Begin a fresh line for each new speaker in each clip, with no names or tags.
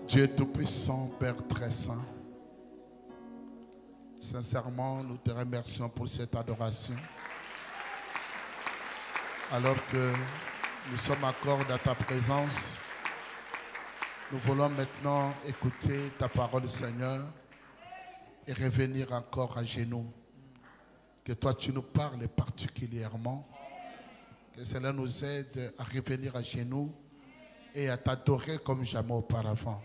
Dieu Tout-Puissant, Père très saint, sincèrement, nous te remercions pour cette adoration. Alors que nous sommes accordés à ta présence, nous voulons maintenant écouter ta parole, Seigneur, et revenir encore à genoux. Que toi, tu nous parles particulièrement. Que cela nous aide à revenir à genoux et à t'adorer comme jamais auparavant.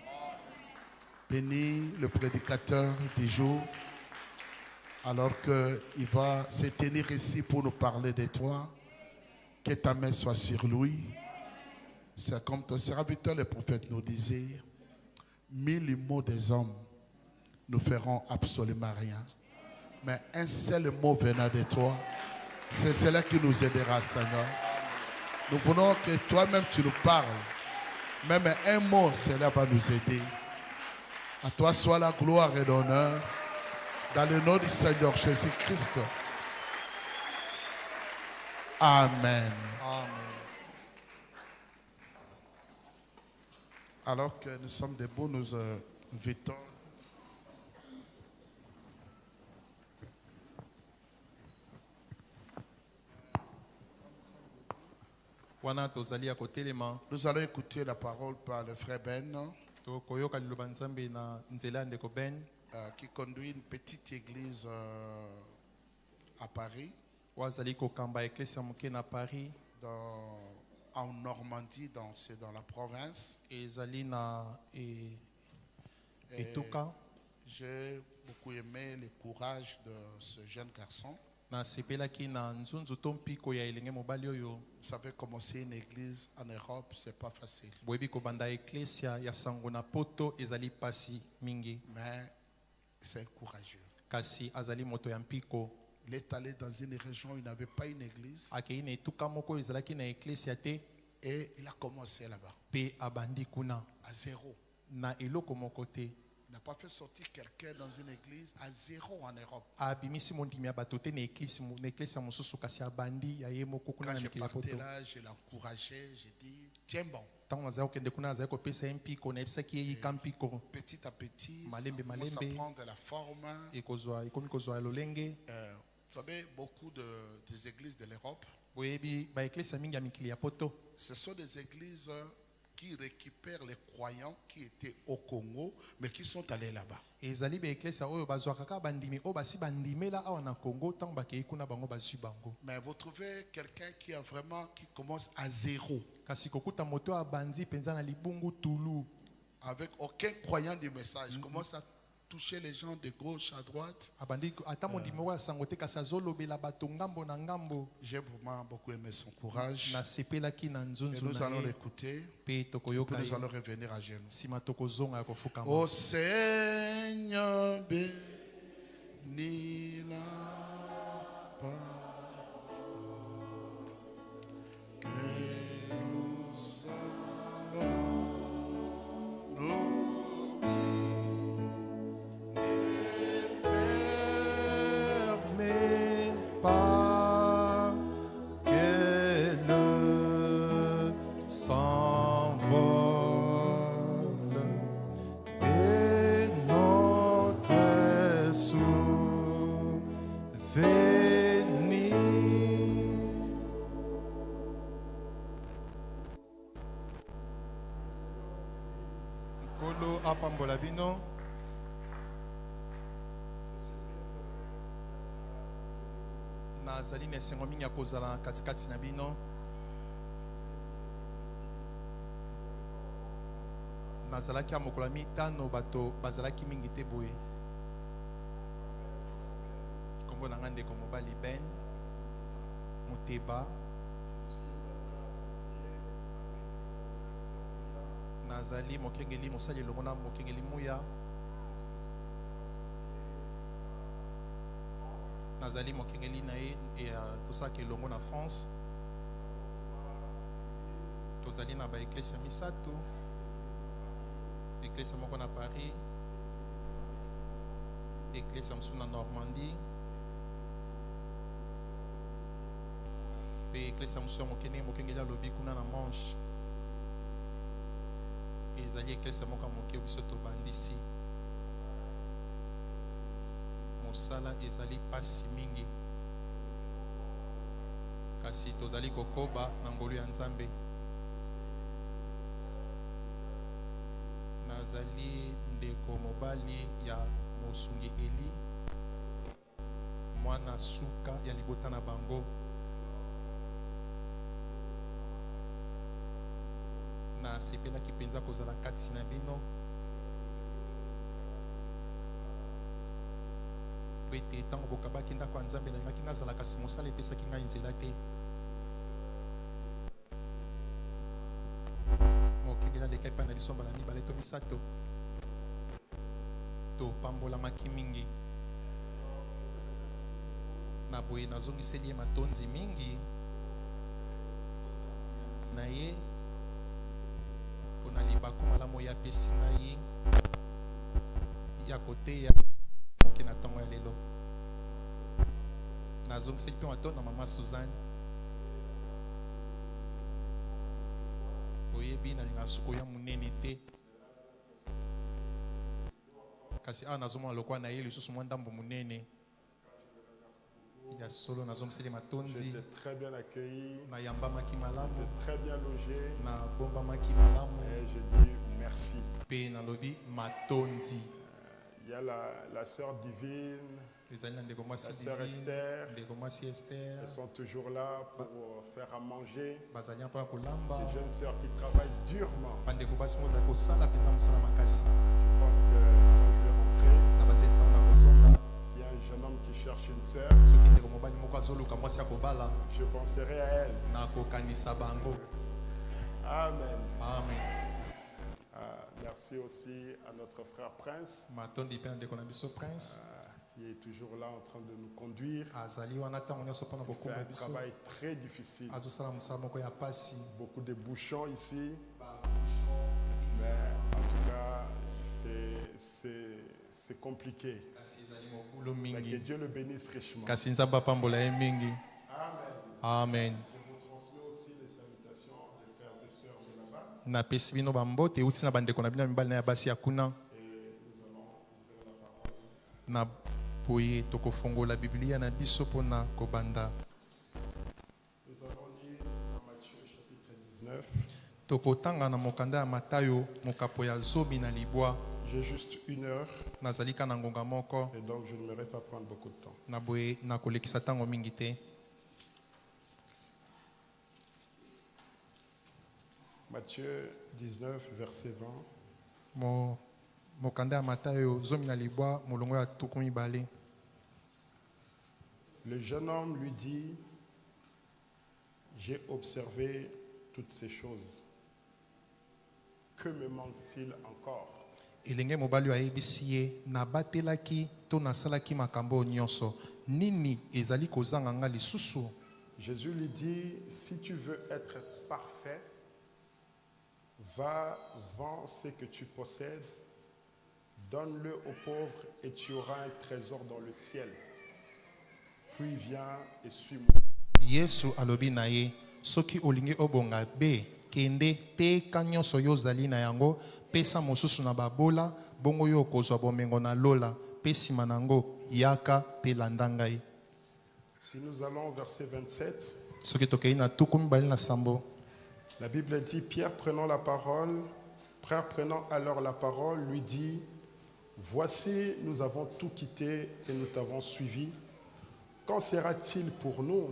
Bénis le prédicateur du jour, alors qu'il va se tenir ici pour nous parler de toi. Que ta main soit sur lui. C'est comme ton serviteur, le prophète, nous disait, 1000 mots des hommes ne feront absolument rien. Mais un seul mot venant de toi, c'est cela qui nous aidera, Seigneur. Nous voulons que toi-même tu nous parles. Même un mot, cela va nous aider. À toi soit la gloire et l'honneur. Dans le nom du Seigneur Jésus-Christ. Amen.
Amen.
Alors que nous sommes debout, nous invitons nous allons écouter la parole par le frère Ben, qui conduit une petite église à Paris, en Normandie, c'est dans la province. J'ai beaucoup aimé le courage de ce jeune garçon. Vous savez, commencer une église en Europe, c'est pas facile. Mais c'est courageux. Il est allé dans une région où il n'avait pas une église. Et il a commencé là-bas. À zéro. Il n'a pas fait sortir quelqu'un dans une église à zéro en Europe. Quand je partais là, je l'encourageais, j'ai dit, tiens bon. Petit à petit, ça commence à prendre la forme. Vous savez, beaucoup des églises de l'Europe, ce sont des églises qui récupèrent les croyants qui étaient au Congo, mais qui sont allés là-bas. Mais vous trouvez quelqu'un qui commence à zéro, avec aucun croyant du message, commence à toucher les gens de gauche à droite. J'ai vraiment beaucoup aimé son courage. Et nous allons l'écouter. Et puis nous allons revenir à genoux. Ô Seigneur, bénis la parole que nous allons nous.
Apambola bino. Nazali nesengo mingi akozala katikati na bino. Nazalaki amokola mitano bato bazalaki mingi te boye. Kombo na ngande ko mobali Ben Muteba. Nazali mokengeli mosali longona mokengeli muya. nazali mokengeli na ye et tosalaka elongo na France. Tozali na baeklese misato, eklese moko na Paris, eklese mosusu na Normandie, pe eklese mosusu ya mokengeli alobi kuna na Manche. Ezali eklese moko moke biso tobandisi. Mosala ezali pasi mingi, kasi tozali kokoba na ngolu ya Nzambe. Nazali ndeko mobali ya mosungi Eli, mwana suka ya libota na bango. Nasepelaki penza kozala kati na bino po ete ntango bokabaki ndako ya Nzambe nalingaki nazala, kasi mosala epesaki ngai nzela te. Mokengeli aleka epai na biso mbala mibale to misato, topambolamaki mingi. Na boye nazongiseli ye matonzi mingi na ye mpona libaku malamu oyo apesi ngai ya koteya moke na ntango ya lelo. Nazongiseli mpe matonzi na mama Suzanne. Oyebi nalinga suko ya munene te, kasi awa nazomona lokwa na ye lisusu mwa ndambo munene ya solo. Nazongiseli matonzi.
J'étais très bien accueilli,
Na yambamaki malamu,
j'étais très bien logé
na bombamaki malamu,
et je dis merci.
pe nalobi matonzi.
Il y a la sœur divine,
Ezali na ndeko mwasi
la sœur
Divine,
Esther.
ndeko mwasi Esther,
Elles sont toujours là pour faire à manger.
bazali mpona kolamba.
Des jeunes sœurs qui travaillent durement.
Bandeko basi mozali kosala mpenza mosala makasi.
Je pense que quand je vais rentrer,
Na banzeli ntango na kozonga,
s'il y a un jeune homme qui cherche une sœur,
soki ndeko mobali moko azoluka mwasi ya kobala,
je penserai à elle.
nakokanisa bango.
Amen.
Amen.
Merci aussi à notre frère Prince,
Matondi mpe na ndeko na biso Prince,
qui est toujours là en train de nous conduire.
azali wana ntango nyonso mpona
Il fait
kokumba
un
biso.
travail très difficile.
Azosala mosala moko ya pasi.
Beaucoup de bouchons ici. Mais en tout cas, c'est compliqué.
Kasi ezali mokulu
Mais que
mingi,
Dieu le bénisse richement.
kasi Nzambe apambola ye mingi. Amen.
Je vous transmets aussi les salutations des frères et sœurs de là-bas.
Napesi bino bambote euti na bandeko na bino ya mibali na ya basi ya kuna. Na boye tokofongola Biblia na biso mpona kobanda.
Nous avons lu dans Matthieu chapitre 19.
Tokotanga na mokanda ya Matayo mokapo ya zomi na libwa.
J'ai juste 1 heure
Nazalika na ngonga moko.
et donc je n'aimerais pas prendre beaucoup de temps.
Na boye nakolekisa ntango mingi te.
Matthieu 19, verset 20.
Mokanda ya Matayo zomi na libwa molongo ya tuku mibale.
Le jeune homme lui dit, j'ai observé toutes ces choses. Que me manque-t-il encore?
Elenge mobali ayebisi ye nabatelaki to nasalaki makambo nyonso. Nini ezali kozanga nga lisusu?
Jésus lui dit, si tu veux être parfait, va, vends ce que tu possèdes, donne-le aux pauvres et tu auras un trésor dans le ciel. Puis viens et suis-moi.
Yesu alobi na ye, soki olingi obonga be, kende teka nyonso yo ozali na yango, pesa mosusu na babola, bongo yo okozwa bomengo na lola, pe nsima nango yaka pe landa ngai.
Si nous allons au verset 27,
Soki tokei na tuku mibale na sambo,
la Bible dit, Pierre prenant alors la parole, lui dit, voici, nous avons tout quitté et nous t'avons suivi. Qu'en sera-t-il pour nous?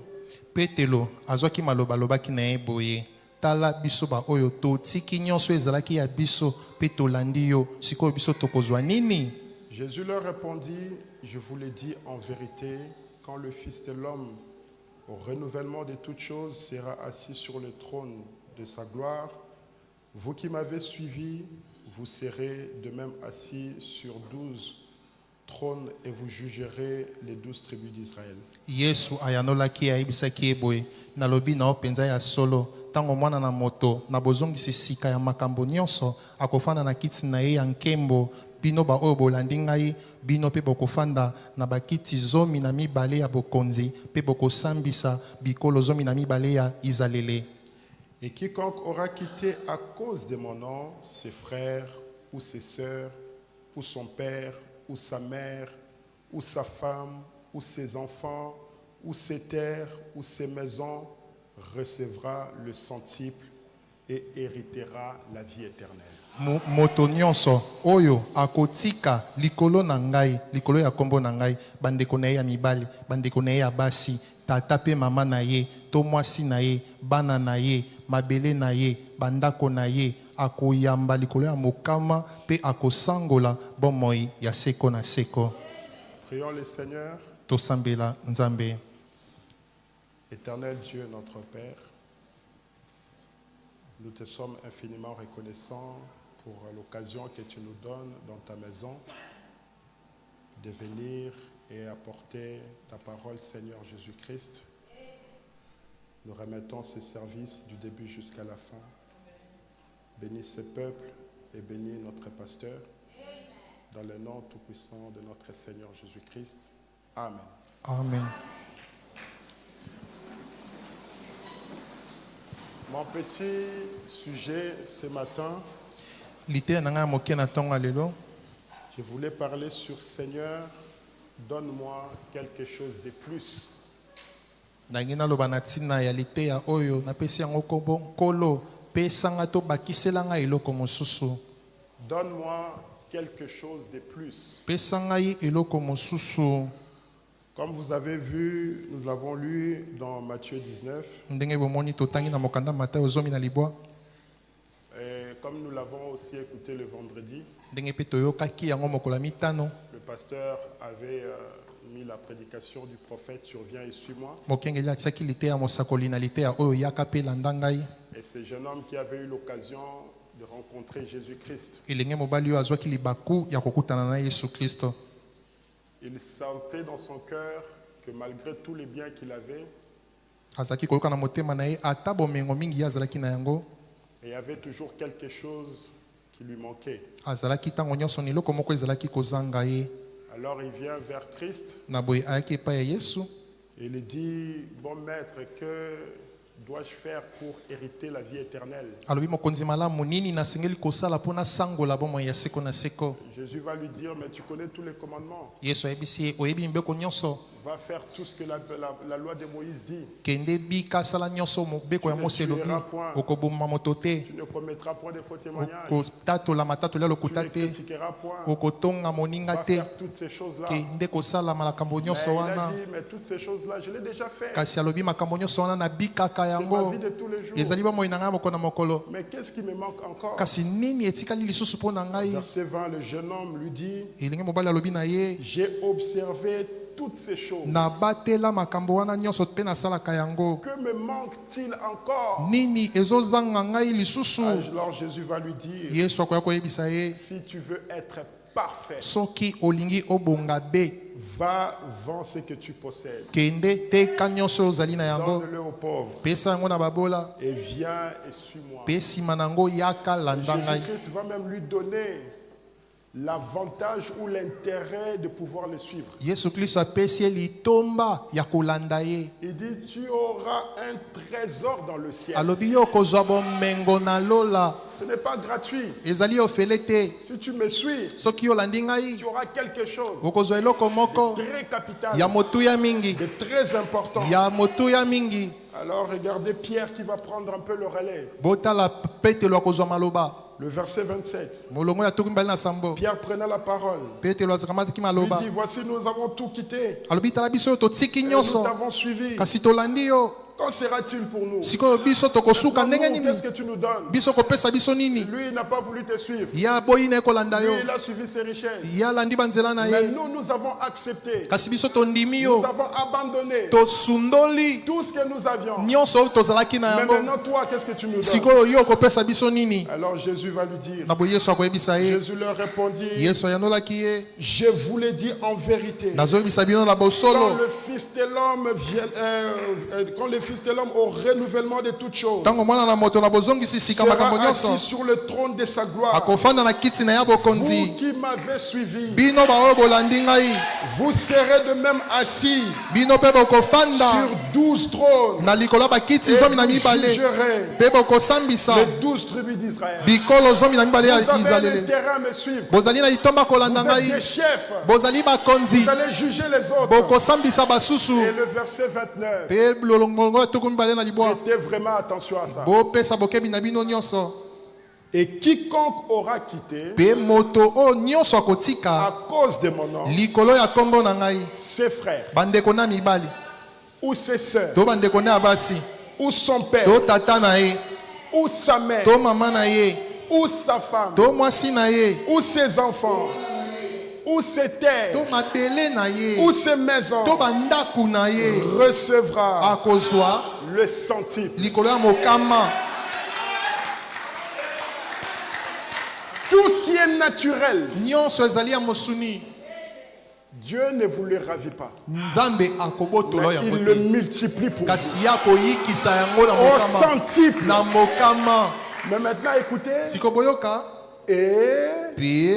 Petelo azwaki maloba lobaki na ye boye, tala biso ba oyo totiki nyonso ezalaki ya biso pe tolandi yo, sikoyo biso tokozwa nini?
Jésus leur répondit, je vous l'ai dit en vérité, quand le Fils de l'homme, au renouvellement de toutes choses, sera assis sur le trône de sa gloire, vous qui m'avez suivi, vous serez de même assis sur 12 trône et vous jugerez les 12 tribus d'Israël.
Yesu ayanolaki ayebisaki ye boye nalobi na yo mpenza ya solo ntango mwana na moto na bozongisi sika ya makambo nyonso akofanda na kiti na ye ya nkembo bino baoyo bolandi ngai bino mpe bokofanda na bakiti 12 ya bokonzi mpe bokosambisa bikolo 12 ya izalele.
Et quiconque aura quitté à cause de mon nom ses frères ou ses sœurs ou son père ou sa mère ou sa femme ou ses enfants ou ses terres ou ses maisons recevra le centuple et héritera la vie éternelle.
Moto nyonso oyo akotika likolo na ngai likolo ya kombo na ngai bandeko na ye ya mibali bandeko na ye ya basi tata pe mama na ye to mwasi na ye bana na ye mabele na ye bandako na ye akoyamba likolo ya mokama pe akosangola bomoi ya seko na seko.
Prions le Seigneur.
Tosambela nzambe.
Éternel Dieu notre Père, nous te sommes infiniment reconnaissants pour l'occasion que tu nous donnes dans ta maison de venir et apporter ta parole, Seigneur Jésus-Christ. Nous remettons ces services du début jusqu'à la fin. Bénis ce peuple et bénis notre pasteur. Dans le nom tout-puissant de notre Seigneur Jésus-Christ. Amen.
Amen.
Mon petit sujet ce matin, je voulais parler sur Seigneur, donne-moi quelque chose de plus.
Donne-moi
quelque chose de plus. Comme vous avez vu, nous l'avons lu dans Matthieu 19. Et comme nous l'avons aussi écouté le vendredi, le pasteur avait mis la prédication du prophète sur Viens et suis-moi. Et ce jeune homme qui avait eu l'occasion de rencontrer Jésus-Christ, il sentait dans son cœur que malgré tous les biens qu'il avait, il y avait toujours quelque chose qui lui manquait. Alors il vient vers Christ et il dit, bon maître, que dois-je faire pour hériter la vie éternelle? Jésus va lui dire, mais tu connais tous les commandements. Va faire tout ce que la loi de Moïse dit. Tu ne tueras point. Tu ne commettras point de faux témoignages. Tu ne critiqueras point. Va faire toutes ces choses-là. Mais il a dit, mais toutes ces choses-là, je l'ai déjà fait. C'est ma vie de tous les jours. Mais qu'est-ce qui me manque encore? Verset 20, le jeune homme lui dit, j'ai observé toutes ces choses. Que me manque-t-il encore? Alors Jésus va lui dire, si tu veux être parfait, va vendre ce que tu possèdes, donne-le aux pauvres et viens et suis-moi. Jésus-Christ va même lui donner l'avantage ou l'intérêt de pouvoir le suivre. Il dit, tu auras un trésor dans le ciel. Ce n'est pas gratuit. Si tu me suis, tu auras quelque chose de très capital, de très important. Alors regardez Pierre qui va prendre un peu le relais. Le verset 27. Pierre prenait la parole. Il dit, voici, nous avons tout quitté. Et nous t'avons suivi. Qu'en sera-t-il pour nous?
Sikoyo biso tokosuka ndenge
Nous,
nini?
qu'est-ce que tu nous donnes?
Biso kopesa biso nini?
Lui, il n'a pas voulu te suivre.
Ya boyi na kolanda
Lui,
yo.
il a suivi ses richesses.
Ya landi banzela na
Mais
ye.
nous, nous avons accepté.
Kasi biso tondimi
Nous
yo.
avons abandonné
Tosundoli
tout ce que nous avions.
nyonso oyo tozalaki na
Mais
yango.
maintenant, toi, qu'est-ce que tu nous donnes?
Sikoyo yo kopesa biso nini?
Alors Jésus va lui dire.
Na boye Yesu akoyebisa ye.
Jésus leur répondit,
Yesu ayandolaki ye.
je vous l'ai dit en vérité.
Nazoyebisa bino na
Quand
bosolo.
le Fils de l'homme vient, quand le Fils de l'homme au renouvellement de toutes choses
Tango mwana na moto na bozongisi sika makambo
sera assis
nyonso.
sur le trône de sa gloire.
Akofanda na kiti na ya
Vous
bokonzi.
qui m'avez suivi,
Bino baoyo bolandi ngai.
vous serez de même assis
Bino pe bokofanda
sur 12 trônes
na likolo ya bakiti
et
zomi na
vous
mibale.
jugerez
Pe bokosambisa
les 12 tribus d'Israël.
bikolo zomi na mibale
Vous
ya
avez un
Israele.
intérêt à me suivre.
Bozali na litomba kolanda
Vous êtes
ngai.
des chefs.
Bozali bakonzi.
Vous allez juger les autres.
Bokosambisa basusu.
Et le verset 29.
Pe lolongo ya tuku mibale na libwa.
Prêtez vraiment attention à ça.
Bopesa bokebi na bino nyonso.
Et quiconque aura quitté
Pe moto o nyonso
à
akotika
cause de mon nom
likolo ya kombo na ngai.
ses frères
Bandeko na mibali.
ou ses sœurs
To bandeko na basi.
ou son père
To tata na ye.
ou sa mère
To mama na ye.
ou sa femme
To mwasi na ye.
ou ses enfants ou ses terres
To mabele na ye.
ou ses maisons
To bandaku na ye.
recevra
Akozwa
le centuple.
likolo ya mokama.
Tout ce qui est naturel,
Nyonso ezali ya mosuni.
Dieu ne vous le ravit pas.
Nzambe akobotolo
Mais
yango
il le
te.
multiplie pour vous.
Kasi ya koyikisa yango na
Au
mokama.
centuple.
Na mokama.
Mais maintenant, écoutez.
Sikoboyoka.
Et
Puis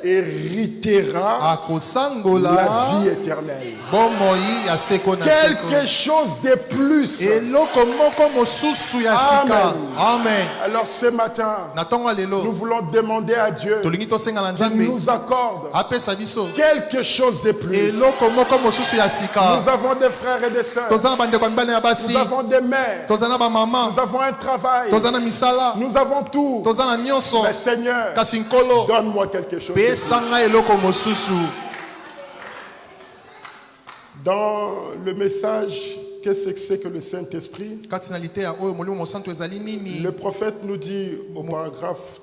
héritera
akosangola
la vie éternelle.
bomoi ya seko na
Quelque
seko.
chose de plus.
Eloko moko mosusu ya sika. Amen.
Alors ce matin,
Na tongo
nous
lelo
voulons demander à Dieu
tolingi tosenga na
qu'il
Nzambe
nous accorde
apesa biso
quelque chose de plus.
eloko moko mosusu ya
Nous
sika.
avons des frères et des sœurs.
Toza na bandeko ya mibali na basi.
Nous avons des mères.
Toza na bamama.
Nous avons un travail.
Toza na misala.
Nous avons tout.
Toza na nyonso.
Mais Seigneur,
Kasi nkolo
donne-moi quelque chose de plus.
pesanga eloko mosusu.
Dans le message, qu'est-ce que c'est que le Saint-Esprit?
Kati na liteya oyo molimo mosantu ezali nini?
Le prophète nous dit au paragraphe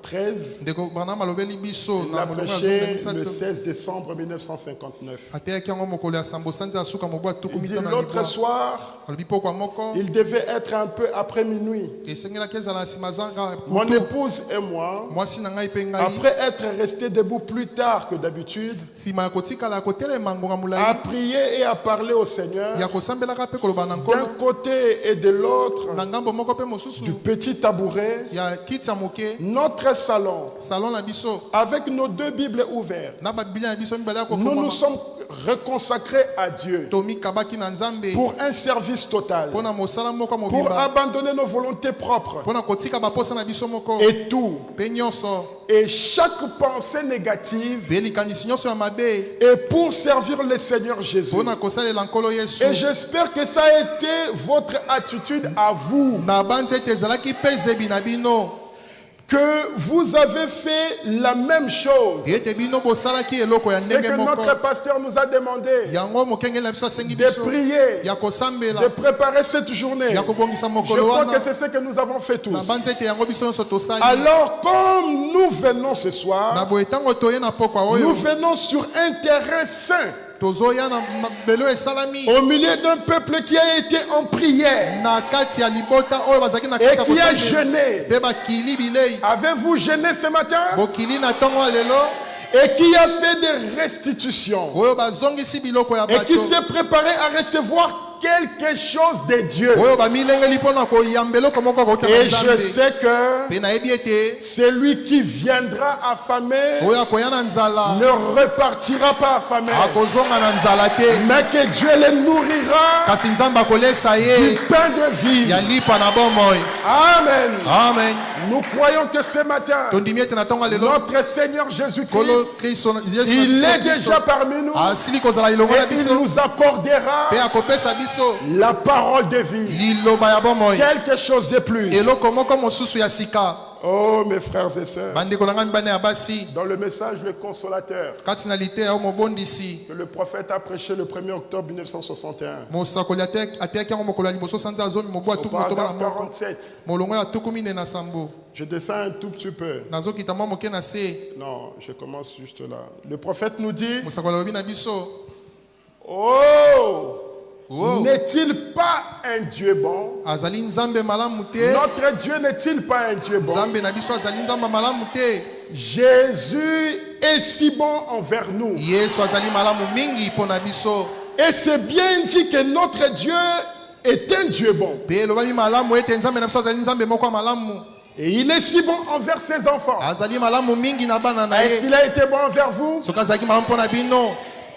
13,
Ndeko Branham alobeli biso
il
na
a
molimo ya
prêché
zonde
le
misato.
16 décembre 1959.
Ateyaki yango mokolo ya sambo sanza ya suka mobu atuku
Il dit
mitano na
l'autre
libwa.
soir,
Alobi pokwa moko
il devait être un peu après minuit.
esengelaki ezala na nsima zanga
Mon
butu.
épouse et moi,
Mwasi na ngai mpe ngai
après être restés debout plus tard que d'habitude,
nsima ya kotikala ya kotelema ngonga
à
molai
prier et à parler au Seigneur,
ya kosambelaka mpe koloba na
d'un
nkolo
côté et de l'autre
na ngambo moko mpe mosusu
du petit tabouret,
ya kiti ya moke
notre salon,
salon na biso
avec nos deux Bibles ouvertes.
na babiblia na biso mibale ya
Nous nous
kofungwama
sommes reconsacrés à Dieu
tomikabaki na nzambe
pour un service total,
mpo na mosala moko ya
pour
mobimba
abandonner nos volontés propres
mpo na kotika baposa na biso moko
et tout.
mpe nyonso
Et chaque pensée négative
mpe likanisi nyonso ya mabe
est pour servir le Seigneur Jésus.
mpo na kosalela nkolo yesu
Et j'espère que ça a été votre attitude à vous,
na banzi ete ezalaki mpe zebi na bino
que vous avez fait la même chose.
ete bino bosalaki eloko ya
C'est
ndenge
que
moko
notre pasteur nous a demandé
yango mokengeli na biso asengi
de
biso
prier,
ya kosambela
de préparer cette journée.
ya kobongisa
Je
mokolo
crois
wana
que c'est ce que nous avons fait
na
tous.
banzi ete yango biso nyonso tosali
Alors, comme nous venons ce
na
soir,
boye ntango toye na pokwa
nous
oyo
venons sur un terrain saint,
tozoya na mabelo esalami
au milieu d'un peuple qui a été en prière
na kati ya libota oyo bazalaki na
et
kati ya
qui a
kosambela
jeûné.
mpe bakili bilei
Avez-vous jeûné ce matin?
bokili na ntongo ya lelo
Et qui a fait des restitutions
oyo bazongisi biloko ya
et qui
bato
s'est préparé à recevoir quelque chose de Dieu.
oyo bamilengeli mpo na koyamba eloko moko akouta na
Et je
nzambe
sais que
mpe nayebi ete
celui qui viendra affamé
oyo akoya na nzala
ne repartira pas affamé,
akozonga na nzala te
mais que Dieu les nourrira
kasi nzambe akolesa
du
ye
pain de vie.
ya lipa na bomoi.
Amen.
Amen.
Nous croyons que ce matin,
tondimi ete na ntongo ya lelo
notre Seigneur Jésus-Christ,
kolo kristo yesu
il est
Kristo
déjà parmi nous
asili kozala lilongo na
et il
biso
nous accordera
mpe akopesa biso
la parole de vie.
liloba ya bomoi
Quelque chose de plus.
eloko moko mosusu ya sika
Oh, mes frères et sœurs,
bandeko na ngai bana ya basi
dans le message Le Consolateur
kati na liteya mobondisi
que le prophète a prêché le 1er octobre 1961,
mosakoli ateyaki yango mokolo ya liboso sanza azomi mobu
au
atuku motoba na
paragraphe
moko
47,
molongo ya tuku mine na sambo
je descends un tout petit peu.
nazokita mwa moke na se
Non, je commence juste là. Le prophète nous dit,
mosakoli alobi na biso
oh,
oh,
n'est-il pas un Dieu bon?
azali nzambe malamu te
Notre Dieu n'est-il pas un Dieu bon?
nzambe na biso azali nzambe malamu te
Jésus est si bon envers nous.
yesu azali malamu mingi mpo na biso
Et c'est bien dit que notre Dieu est un Dieu bon.
mpe elobami malamu ete nzambe na biso azali nzambe moko ya malamu
Et il est si bon envers ses enfants.
azali malamu mingi na bana na
Est-ce
ye
qu'il a été bon envers vous?
soki azalaki malamu mpo na bino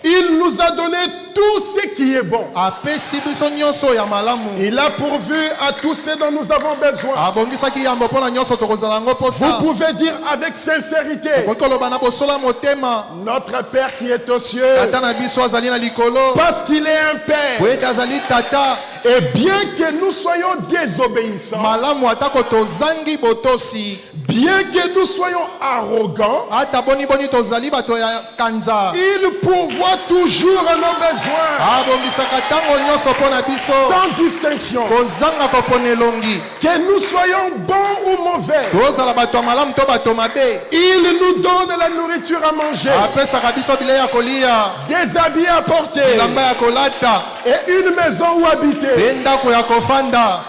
Il nous a donné tout ce qui est bon.
apesi biso nyonso ya malamu
Il a pourvu à tout ce dont nous avons besoin.
abongisaki yambo mpo na nyonso tokozala yango mposa
Vous pouvez dire avec sincérité,
okoki koloba na bosola motema
notre Père qui est aux cieux,
tata na biso azali na likolo
parce qu'il est un
po
Père,
ete azali tata
et bien que nous soyons désobéissants,
malamu atako tozangi botosi
bien que nous soyons arrogants,
ata boniboni tozali bato ya kanza
il pourvoit toujours à nos besoins,
abongisaka ntango nyonso mpo na biso
sans distinction.
kozanga kopona elongi
Que nous soyons bons ou mauvais,
tozala bato ya malamu to bato mabe
il nous donne la nourriture à manger,
apesaka biso bilei ya kolia
des habits à porter
bilamba ya kolata
et une maison où habiter.
mpe ndako ya kofanda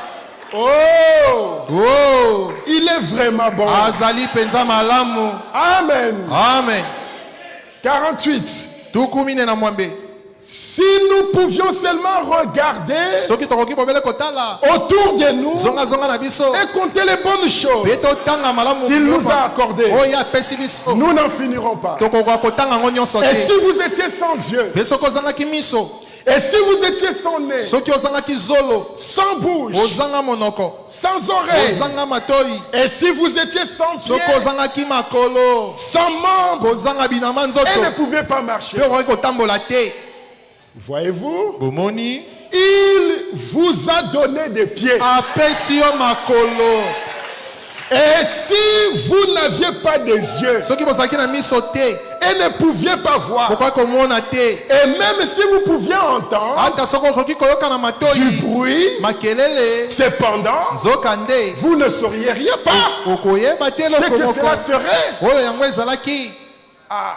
Oh,
oh,
il est vraiment bon.
azali mpenza malamu
Amen.
amen
48.
tuku mine na mwambe
Si nous pouvions seulement regarder
soki tokoki bobele kotala
autour de nous
zonga na biso
et compter les bonnes choses
mpe totanga malamu
qu'il nous a accordées,
oyo apesi biso
nous n'en finirons pas.
tokokoka kotanga yango nyonso
Et
te
si vous étiez sans yeux,
mpe soki ozangaki miso
et si vous étiez sans nez,
soki ozangaki zolo
sans bouche,
ozanga monoko
sans oreille,
ozanga matoi
et si vous étiez sans pied,
soki ozangaki makolo
sans membre,
kozanga binama
et
nzoto
ne pouvait pas marcher.
mpe okoki kotambola te
Voyez-vous,
bomoni
il vous a donné des pieds.
apesi yo makolo
Et si vous n'aviez pas des yeux
soki bozalaki na miso te
et ne pouviez pas voir,
bokoki komona te
et même si vous pouviez entendre
ata soki okoki koyoka na
du
matoi
bruit,
makelele
cependant,
nzoka nde
vous ne sauriez rien pas
okoyeba te
ce
eloko
que
moko
cela serait.
oyo yango ezalaki
Ah,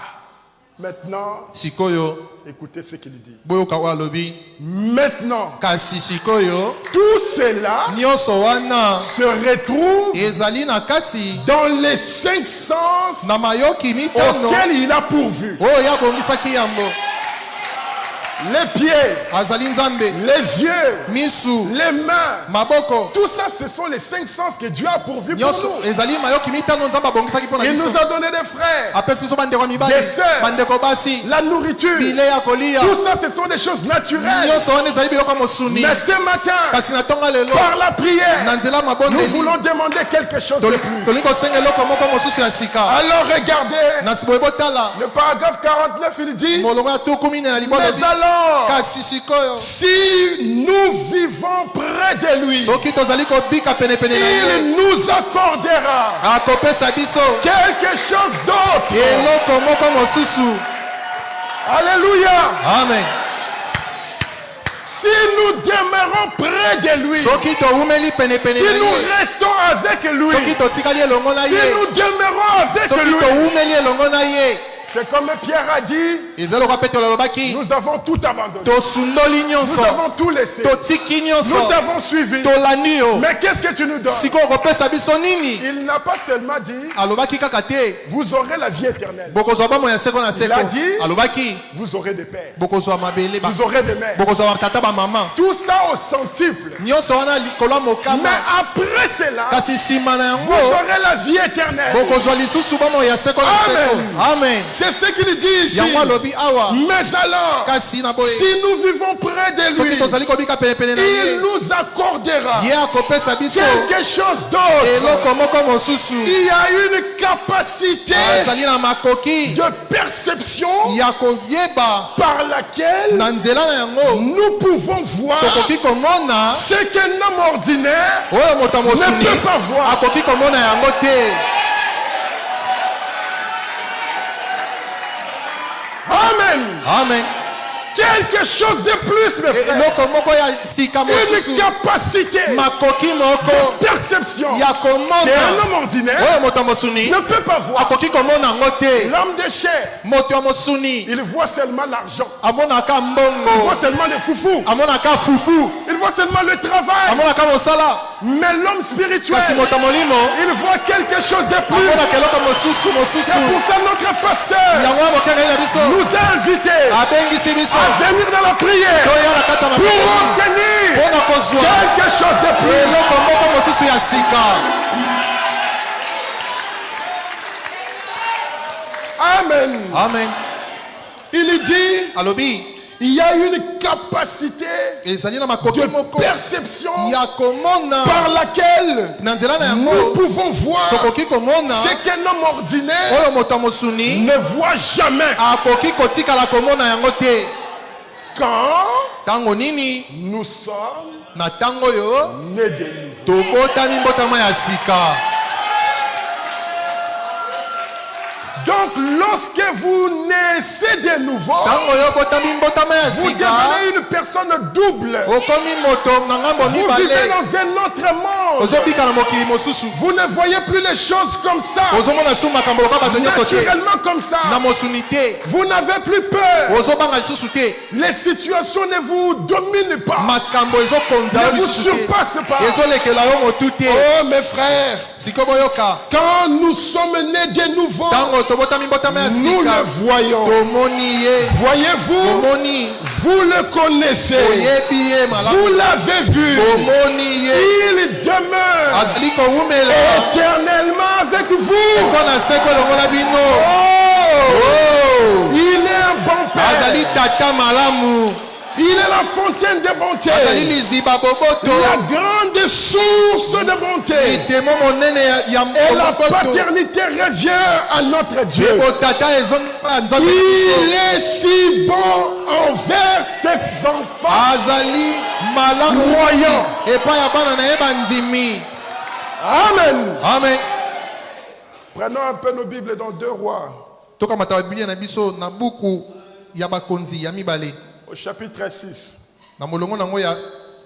maintenant,
sikoyo
écoutez ce qu'il dit.
boyoka oyo alobi
Maintenant,
kasi sikoyo
tout cela
nyonso wana
se retrouve
ezali na kati
dans les 5 sens
na mayoki mitano
auxquels il a pourvu.
oyo abongisaki yango
Les pieds,
azali nzambe
les yeux,
misu
les mains,
maboko
tout ça, ce sont les 5 sens que Dieu a pourvu pour
nyonso
nous.
ezali mayoki mitano nzambe abongisaki mpo na
Il
biso
nous a donné des frères,
apesi biso bandeko ya mibali
des sœurs,
bandeko basi
la nourriture.
bilei ya kolia
Tout ça, ce sont des choses naturelles.
nyonso wana ezali biloko ya mosuni
Mais ce matin,
kasi na ntonga lelo
par la prière,
na nzela
nous
mabondeli
voulons demander quelque chose de plus.
tolingi kosenga eloko moko mosusu ya sika
Alors regardez,
na boye botala
le paragraphe 49, il dit,
molongo ya tuku mine na libolo
mais alors,
kasi sikoyo
si nous vivons près de lui,
soki tozali kobika penepene na ye
il nous accordera
akopesa biso
quelque chose d'autre.
eloko moko mosusu
Alléluia.
amen
Si nous demeurons près de lui,
soki towumeli penepene
si
na
nous
ye
restons avec lui,
soki totikali elongo na
si
ye
nous demeurons avec
soki
lui,
towumeli elongo na ye
c'est comme Pierre a dit,
eza lokola petelo alobaki
nous avons tout abandonné.
tosundoli
Nous
nyonso
avons tout laissé.
totiki nyonso
Nous t'avons suivi.
tolandi yo
Mais qu'est-ce que tu nous donnes?
sikoyo okopesa biso nini
Il n'a pas seulement dit,
alobaki kaka te
vous aurez la vie éternelle.
bokozwa bomoi ya seko na seko
Il a dit,
alobaki
vous aurez des pères,
bokozwa mabele
vous aurez des mères.
bokozwa batata bamama
Tout ça au centuple.
nyonso wana likolo ya
Mais
mokama
après cela,
kasi nsima na
vous
yango
aurez la vie éternelle.
bokozwa lisusu bomoi ya seko na seko
Amen.
amen
C'est ce qu'il dit ici.
yango alobi awa
Mais alors,
kasi na boye
si nous vivons près de
soki
lui,
tozali kobika penepene na
il
ye
nous accordera
ye akopesa biso
quelque chose d'autre.
eloko moko mosusu
Il y a une capacité
azali na makoki
de perception
ya koyeba
par laquelle
na nzela na yango
nous pouvons voir
tokoki komona
ce qu'un homme ordinaire
oyo moto ya
ne
mosuni
peut pas voir.
akoki komona yango te.
Amen.
Amen.
Quelque chose de plus, mes frères.
eloko moko ya sika mosusu
Une capacité
makoki moko
de perception
ya
qu'un
komona
homme ordinaire
oyo moto ya mosuni
ne peut pas voir.
akoki komona yango te.
L'homme de chair,
moto ya mosuni
il voit seulement l'argent.
amonaka
Il
mbongo
voit seulement les foufous.
amonaka fufu
Il voit seulement le travail.
amonaka mosala
Mais l'homme spirituel,
kasi moto ya molimo
il voit quelque chose de plus.
amonaka eloko mosusu
C'est pour ça notre pasteur
yango ya mokengeli na biso
nous a invités
abengisi biso
à venir dans la prière
toya na kati ya
pour
mapekeli
obtenir
mpona kozwa
quelque chose de plus.
eloko moko mosusu ya sika.
Amen.
Amen.
Il dit,
alobi
il y a une capacité
ezali na makoki
de
moko
perception
ya komona
par laquelle
na nzela na
nous
yango
pouvons voir
tokoki komona
ce qu'un homme ordinaire
oyo moto ya mosuni
ne voit jamais.
akoki kotikala komona yango te.
Quand
ntango nini
nous sommes
na ntango oyo
nés de nouveau.
tobotami mbotama ya sika.
Donc lorsque vous naissez de nouveau,
ntango oyo botami mbotama ya
vous
sika
devenez une personne double.
okomi moto na ngambo
Vous vivez
mibale
dans un autre monde.
ozobika na mokili mosusu
Vous ne voyez plus les choses comme ça,
ozomona su makambo loka bato nyonso te
naturellement comme ça.
na mosuni te
Vous n'avez plus peur.
ozobanga lisusu te
Les situations ne vous dominent pas,
makambo ezokonza yo
ne vous
lisusu te
surpassent pas.
ezolekela yo motu te.
Oh mes frères,
sikoyo boyoka
quand nous sommes nés de nouveau,
ntango tobotami mbotama ya
nous
sika
le voyons.
tomoni ye
Voyez-vous,
tomoni
vous le connaissez,
oyebi ye malamu
vous l'avez vu.
tomoni ye
Il demeure
azali kowumela
éternellement avec vous.
mpo na seko elongola bino.
Oh, il est un bon
azali
père.
tata malamu
Il est la fontaine de bonté,
azali liziba boboto
la grande source de bonté.
litemo monene ya
Et la
boboto
paternité revient à notre Dieu.
botata ezongi mpa nzambe
Il
biso.
est si bon envers ses enfants
azali malamu
croyants.
epai ya bana na ye bandimi.
Amen.
amen.
Prenons un peu nos Bibles dans 2 Rois,
tokamata biblia na biso na buku ya bakonzi ya mibale
au chapitre 6.
na molongo nango ya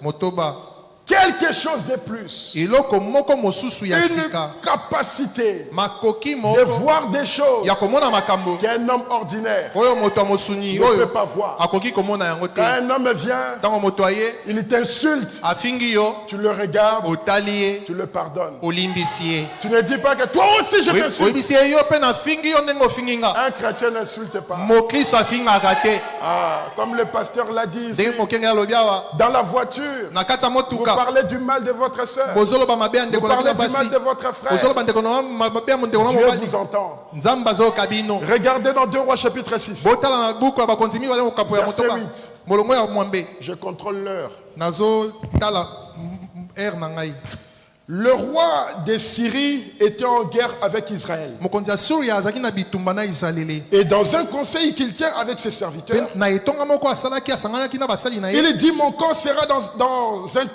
motoba.
Quelque chose de plus.
eloko moko mosusu ya
Une
sika
capacité
makoki
de
moko
voir des choses
ya komona makambo
qu'un homme ordinaire
oyo moto ya mosuni
ne peut
oyo
pas voir.
akoki komona yango te.
Quand un homme vient,
ntango moto aye
il t'insulte,
afingi yo
tu le regardes,
otali ye
tu le pardonnes.
olimbisi ye
Tu ne dis pas que toi aussi je t'insulte.
oyebisi ye yo mpe nafingi yo ndenge ofingi nga.
Un chrétien n'insulte pas.
mokristo afingaka te
Ah, comme le pasteur l'a dit ici,
ndenge mokenge alobi awa
dans la voiture,
na kati ya
vous
motuka
parlez du mal de votre soeur.
bozoloba mabe ya
Vous
ndeko na
parlez
bino
du mal
basi
de votre frère.
bozoloba ndeko na mabe ya ndeko na
Dieu
mobali
vous entend.
nzambe azoyoka bino.
Regardez dans 2 Rois chapitre 6.
botala na buku ya bakonzi mibale mokapo ya
Verset
motoba
8.
molongo ya mwambe
Je contrôle l'heure.
nazotala ere na ngai.
Le roi de Syrie était en guerre avec Israël.
mokonzi ya suria azalaki na bitumba na israeli
Et dans un conseil qu'il tient avec ses serviteurs,
mpe na etonga moko asalaki asanganaki na basali na ye
il dit, mon camp sera dans un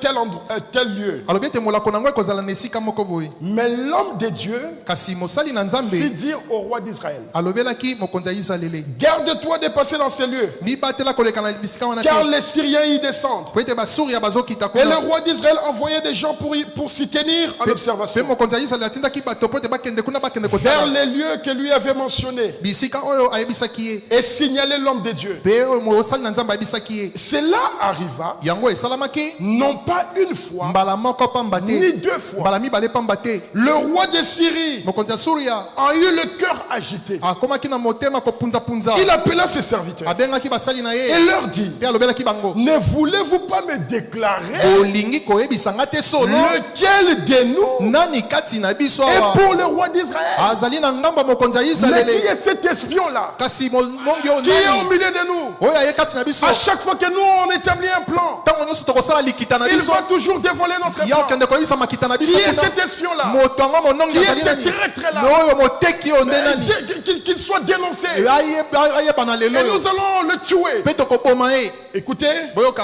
tel lieu.
alobi ete molako nango ekozala na esika moko boye.
Mais l'homme de Dieu
kasi mosali na
fit
nzambe
dire au roi d'Israël,
alobelaki mokonzi ya israeli
garde-toi de passer dans ces lieux,
mibatela koleka na bisika wana
car
te
les Syriens y descendent.
po ete basuria bazokita
Et le
kuna
roi d'Israël envoyait des gens pour s'y tenir en
mpe
observation
mokonzi ya israeli atindaki bato po ete bakende kuna bakende
vers
kotala
les lieux que lui avait mentionnés
bisika oyo ayebisaki ye
et signaler l'homme de Dieu.
mpe oyo mosali na nzambe ayebisaki ye.
Cela arriva
yango esalamaki
non pas une fois,
mbala moko pamba
ni
te
2 fois.
mbala mibale pamba te.
Le roi de Syrie
mokonzi ya suria
a eu le cœur agité.
akomaki na motema kopunzapunza
Il appela ses serviteurs
abengaki basali na
et
ye
leur dit,
mpe alobelaki bango
ne voulez-vous pas me déclarer
bolingi koyebisanga te solo
lequel lequel de nous
nani kati na biso
est
awa
pour le roi d'Israël?
azali na ngamba mokonzi ya
Mais qui
Israele
est cet espion-là
kasi mongi oyo
qui est au
nani
milieu de nous?
oyo aye kati na biso
À chaque fois que nous on établit un plan,
ntango nyonso tokosala likita na
il
biso
va toujours dévoiler notre
ya
plan.
okende koyebisa makita na
Qui
biso
est
kuna
cet espion-là?
moto yango monongi
Qui est
azali
ce
nani
traître-là?
me oyo moteki oyo nde nani
Qu'il soit dénoncé.
ayeba na lelo
Et
oyo
nous allons le tuer.
mpe tokoboma ye
Écoutez,
boyoka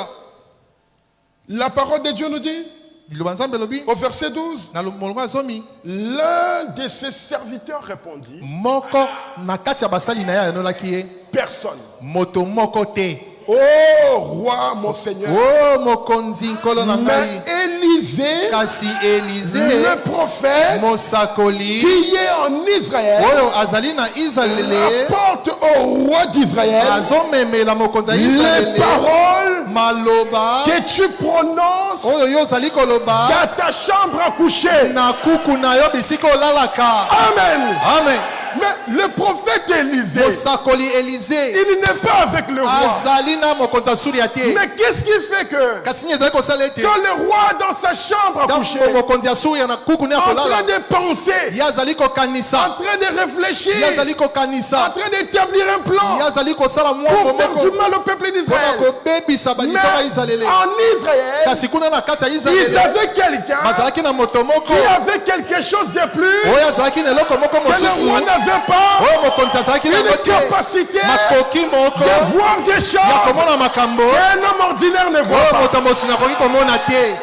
la parole de Dieu nous dit,
liloba nzambe elobi
au verset 12,
na molongo ya zomi
l'un de ses serviteurs répondit,
moko na kati ya basali na ye ayonolaki ye
personne.
moto moko te
Oh roi, mon Seigneur.
o mokonzi nkolo na
Mais
ngai
Élisée,
kasi elize
le prophète
mosakoli
qui est en Israël,
oyo azali na Israele
rapporte au roi d'Israël
azomemela mokonzi ya
les
Israele
paroles
maloba
que tu prononces
oyo yo ozali koloba
dans ta chambre à coucher.
na kuku na yo bisika olalaka
Amen.
amen
Mais le prophète Élisée,
mosakoli elize
il n'est pas avec le roi.
azali na mokonzi asuri ya te
Mais qu'est-ce qui fait que
kasi nini ezali kosala ete
quand le roi dans sa chambre à coucher,
ntango mokonzi asuri ya na kuku ne ya
en train
kolala
de penser,
ye azali
en
kokanisa
train de réfléchir,
ye azali
en
kokanisa
train d'établir un
ye
plan
azali kosala
pour
mwambo
faire du
moko
mal au peuple
mpona
d'Israël.
kobebisa
Mais
balito ya Israele
en Israël,
kasi kuna na kati ya
ils
Israele
avaient quelqu'un
bazalaki na moto moko
qui avait quelque chose de plus
oyo azalaki na eloko moko
que le
mosusu
roi n'avait pas,
oyo mokonzi azalaki
une
nango te
capacité
makoki moko
de voir des
ya
choses
komona makambo
qu'un homme ordinaire ne voit
oyo
pas.
moto mosusu nakoki komona te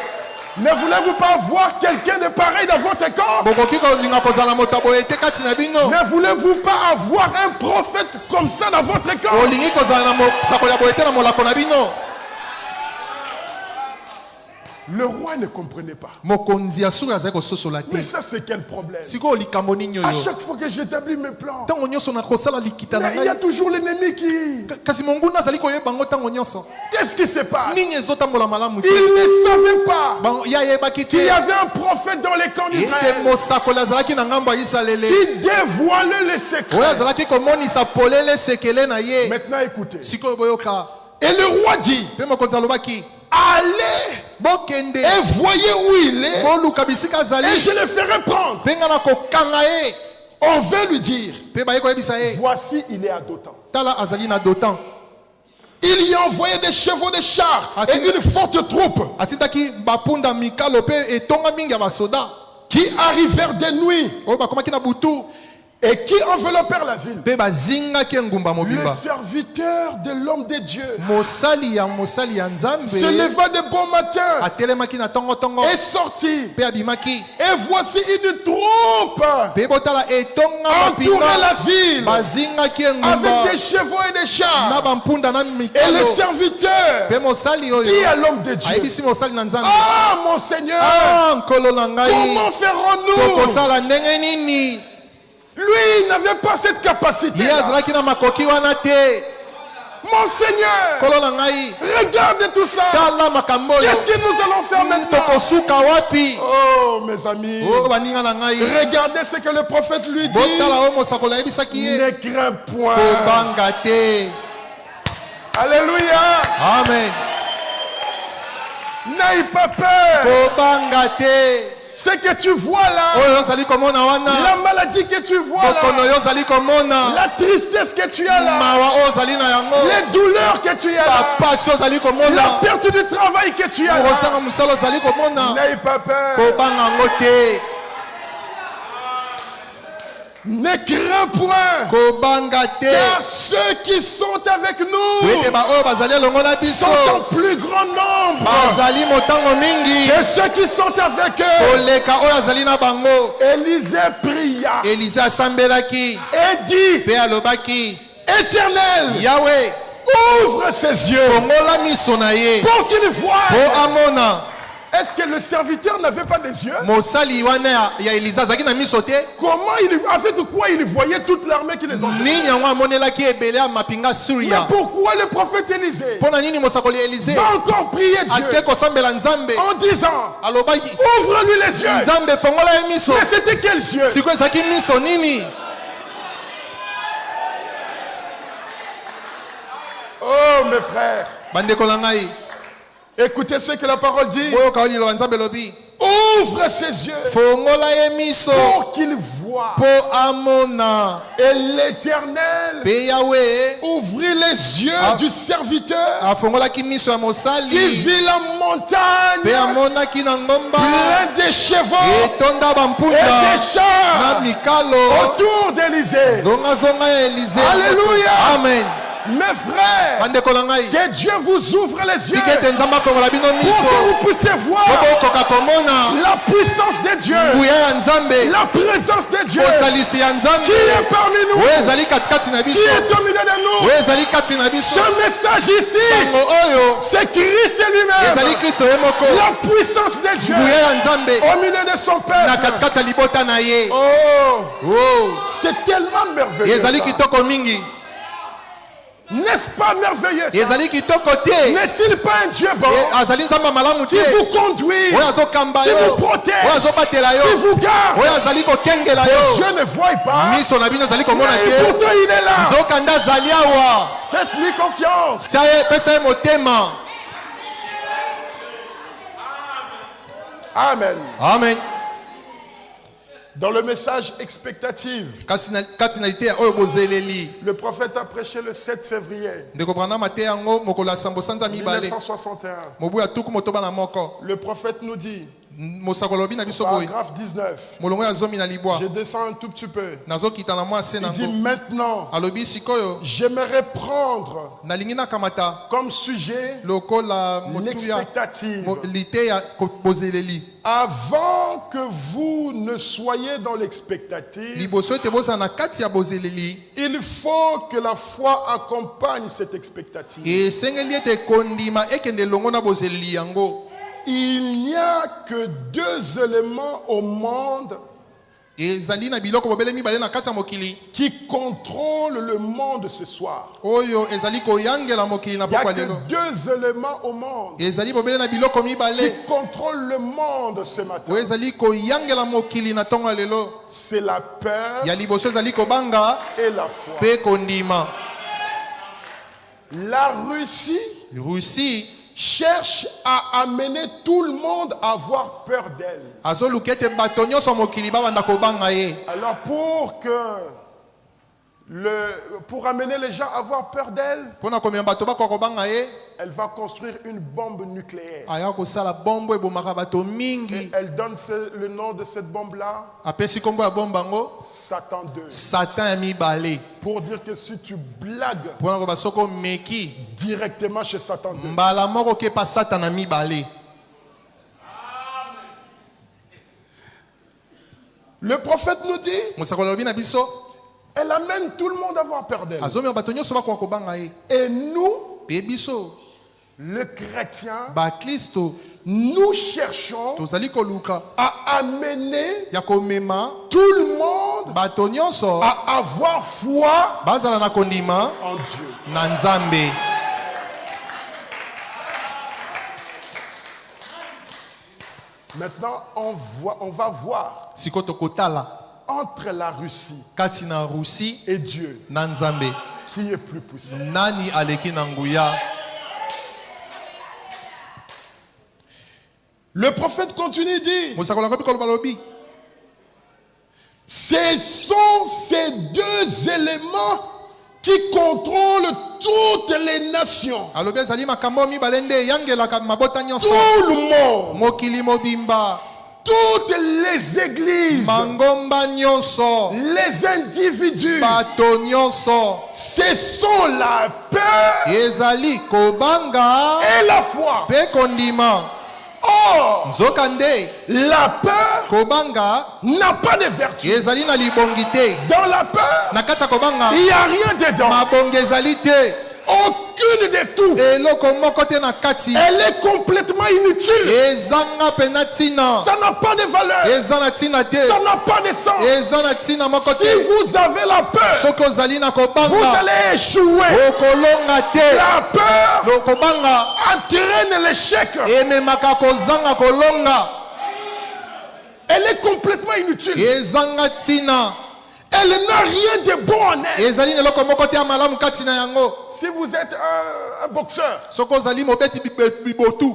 Ne voulez-vous pas voir quelqu'un de pareil dans votre camp?
bokoki kolinga kozala moto boye te kati na bino
Ne voulez-vous pas avoir un prophète comme ça dans votre camp?
olingi kozala na mosakoli ya boye te na molako na bino
Le roi ne comprenait pas.
mokonzi ya suri azali kososola
Mais
te
ça, c'est quel problème?
sikoyo likambo nini
À
oyo
chaque fois que j'établis mes plans,
ntango nyonso nakosala likita na
mais il y a
ngai
toujours l'ennemi qui...
kasi monguna azali koyeba yango ntango nyonso
Qu'est-ce qui se passe?
nini ezotambola malamu te
Il ne savait pas
ye ayebaki te
qu'il y avait un prophète dans les camps
ete
d'Israël
mosakoli azalaki na ngambo ya Israele
qui dévoilait les
oyo
secrets.
azalaki komonisa polele sekele na ye
Maintenant, écoutez.
sikoyo boyoka
Et le roi dit,
mpe mokonzi alobaki
allez
bokende
et voyez où il est
boluka bisika
et
azali
je le ferai prendre.
mpe nga na kokanga ye
On veut lui dire,
mpe baye koyebisa ye
voici, il est à Dothan.
tala azali na dotan
Il y a envoyé des chevaux de chars et une forte troupe
atindaki bapunda mikalo mpe etonga mingi ya basoda
qui arrivèrent de nuit
oyo bakomaki na butu
et qui enveloppèrent la ville.
mpe bazingaki engumba
Le
mobimba
serviteur de l'homme de Dieu
mosali ya nzambe
se leva de bon matin
atelemaki na tongotongo
et sortit.
mpe abimaki
Et voici une troupe
mpe botala etonga
entourait
mapinga
la ville
bazingaki engumba
avec des chevaux et des
na
chars.
bampunda na
Et le
mikalo
serviteur
mpe mosali oyo
dit à l'homme de Dieu,
ayebisi mosali na nzambe
ah mon Seigneur,
nkolo na ngai
comment ferons-nous?
tokosala ndenge nini
Lui, il n'avait pas cette capacité.
ye azalaki na makoki wana te
Mon Seigneur,
nkolo na ngai
regarde tout ça.
tala makambo oyo
Qu'est-ce que nous allons faire maintenant?
tokosuka wapi
Oh, mes amis,
oyo baninga na ngai
regardez ce que le prophète lui dit.
botala oyo mosakoli ayebisaki ye
Ne crains point.
kobanga te
Alléluia.
amen
N'aie pas peur.
kobanga te
Ce que tu vois là,
oyo ozali komona wana
la maladie que tu vois
bokono
là,
oyo ozali komona
la tristesse que tu as là,
mawa oyo ozali na yango
les douleurs que tu as là,
bapasi oyo ozali
la
komona
perte du travail que tu as là,
kosanga mosala ozali komona
n'aie pas peur.
kobanga yango te
Ne crains point.
kobanga te
Car ceux qui sont avec nous
ete baoyo bazali elongo na biso
sont en plus grand nombre
bazali motango mingi
que ceux qui sont avec eux.
koleka oyo azali na bango
Élisée pria
elize asambelaki
et dit,
mpe alobaki
Éternel,
yawe
ouvre ses yeux
fongola miso na ye
pour qu'il voie.
po amona
Est-ce que le serviteur n'avait pas des yeux?
mosali wana ya elize azalaki na miso te
Comment avec quoi il voyait toute l'armée qui les entoure?
nini yango amonelaki ebele ya mapinga
Mais
suria
pourquoi le prophète Élisée
mpo na nini mosakoli elize
va encore prier Dieu
ake kosambela nzambe
en disant,
alobaki
ouvre-lui les yeux?
nzambe fongola ye miso
Mais c'était quels yeux?
sikoyo ezalaki miso nini
Oh mes frères,
bandeko na ngai
Écoutez ce que la parole dit.
Boyoka olilo nzambe lobi.
Ouvre ses yeux
Fongola ye miso.
pour qu'il voie.
Po amona.
Et l'Éternel
Pe Yahweh.
ouvrit les yeux du serviteur
Afongola ki miso ya
qui
mosali.
vit la montagne
Pe amona ki na ngomba.
pleine de chevaux
Etonda
et
bampunda.
des chars
Na mikalo.
autour d'Élysée.
Zonga zonga ya Élysée.
Alléluia.
Amen.
Mes frères,
Bandeko na ngai.
que Dieu vous ouvre les yeux
Sikete nzamba fongola bino
pour
miso.
que vous puissiez voir
Bokoka komona.
la puissance de Dieu,
Nguya ya nzambe.
la présence de Dieu
Kosalisi ya nzambe.
qui est parmi nous,
Oyo ezali katikati na
qui
biso.
est au milieu de nous.
Oyo ezali kati na biso.
Ce message ici,
Sango oyo
c'est Christ
ezali
lui-même,
Kristo ye moko.
la puissance de Dieu
Nguya ya nzambe
au milieu de son
na
peuple.
katikati ya libota na ye.
Oh,
Oh,
c'est tellement merveilleux.
ezali
ça.
kitoko mingi.
N'est-ce pas merveilleux ça?
Ezali kitoko te.
N'est-il pas un Dieu bon
Azali nzamba malamu
qui
te.
vous conduit,
Oyo azokamba
qui
yo.
vous protège,
Oyo azobatela
qui
yo.
vous garde?
Oyo azali kokengela
Vos
yo.
yeux ne voient pas,
Miso na bino ezali komona
mais
te.
pourtant il est là.
Nzokanda azali awa.
Faites-lui confiance.
Tia ye pesa ye motema.
Amen.
Amen.
Dans le message expectative,
Kati na ite ya oyo bozeleli.
le prophète a prêché le 7 février
Ndeko brana mate yango mokolo ya sambo sanza mibale.
1961.
Mobu ya tuku motoba na moko.
Le prophète nous dit,
Mosakolo bi na biso boye.
paragraphe 19,
Molongo ya zomi na libwa.
je descends un tout petit peu.
Nazokita na mwa se
Il dit
nango.
maintenant,
Alobi sikoyo
j'aimerais prendre
nalingi nakamata
comme sujet
lokola motuya
l'expectative.
lite ya bozeleli.
Avant que vous ne soyez dans l'expectative,
Liboso ete boza na kati ya bozeleli.
il faut que la foi accompagne cette expectative.
Esengeli ete kondima ekende longo na bozeleli yango.
Il n'y a que deux éléments au monde
Ezali na biloko bobele mibale na kati ya mokili.
qui contrôlent le monde ce soir.
Oyo ezali koyangela mokili na
Il n'y a
pokwa
que
lelo.
deux éléments au monde
Ezali bobele na biloko
qui
mibale.
contrôlent le monde ce matin.
Oyo ezali koyangela mokili na tongo ya lelo.
C'est la peur
Ya liboso ezali kobanga
et la foi.
pe kondima.
La Russie
Russie
cherche à amener tout le monde à avoir peur d'elle.
azoluka ete bato nyonso mokili babanda kobanga ye.
Alors pour amener les gens à avoir peur d'elle,
Mpona komema bato bakoka kobanga ye,
elle va construire une bombe nucléaire.
aya kosala bombo ebomaka bato
Et
mingi.
elle donne le nom de cette bombe-là,
Apesi kombo ya bombo yango
Satan 2.
Satan ya mibale.
Pour dire que si tu blagues
Mpona koba soko meki
directement chez Satan 2,
mbala moko kepa Satan ya mibale.
le prophète nous dit,
Mosakolo lobi na biso
elle amène tout le monde à avoir peur d'elle.
azomema bato nyonso bakoka kobanga ye.
Et nous,
Pe biso
le chrétien,
baklisto
nous cherchons
tozali koluka
à amener
ya komema
tout le monde
bato nyonso
à avoir foi
bazala na kondima
en Dieu.
na Nzambe.
Maintenant, on va voir
Siko tokotala
entre la Russie
kati na Russie
et Dieu
na Nzambe
qui est plus puissant.
nani aleki na nguya.
Le prophète continue, dit,
Mosakolo akoki koloba lobi
ce sont ces deux éléments qui contrôlent toutes les nations.
alobi ezali makambo mibale nde eyangelaka mabota nyonso.
Tout le monde,
Mokili mobimba
toutes les églises,
mangomba nyonso
les individus,
bato nyonso
ce sont la peur
ezali kobanga
et la foi.
pe kondima.
Or,
Nzoka nde
la peur
kobanga
n'a pas de vertu.
ezali na libongi te.
Dans la peur,
Na kati ya kobanga
il n'y a rien dedans.
mabongi ezali te.
Aucune de tout.
Eloko moko te na kati
Elle est complètement inutile.
ezanga pena tina.
Ça n'a pas de valeur.
Eza na tina te.
Ça n'a pas de sens.
Eza na tina moko
Si
te.
vous avez la peur,
Soki ozali na
vous
kobanga
allez échouer.
okolonga te.
La peur
Kobanga
entraîne l'échec.
ememaka kozanga kolonga.
Elle est complètement inutile.
Ezanga tina.
Elle n'a rien de bon en elle.
ezali na eloko moko te ya malamu kati na yango.
Si vous êtes un boxeur,
Soko ozali mobeti bibotu,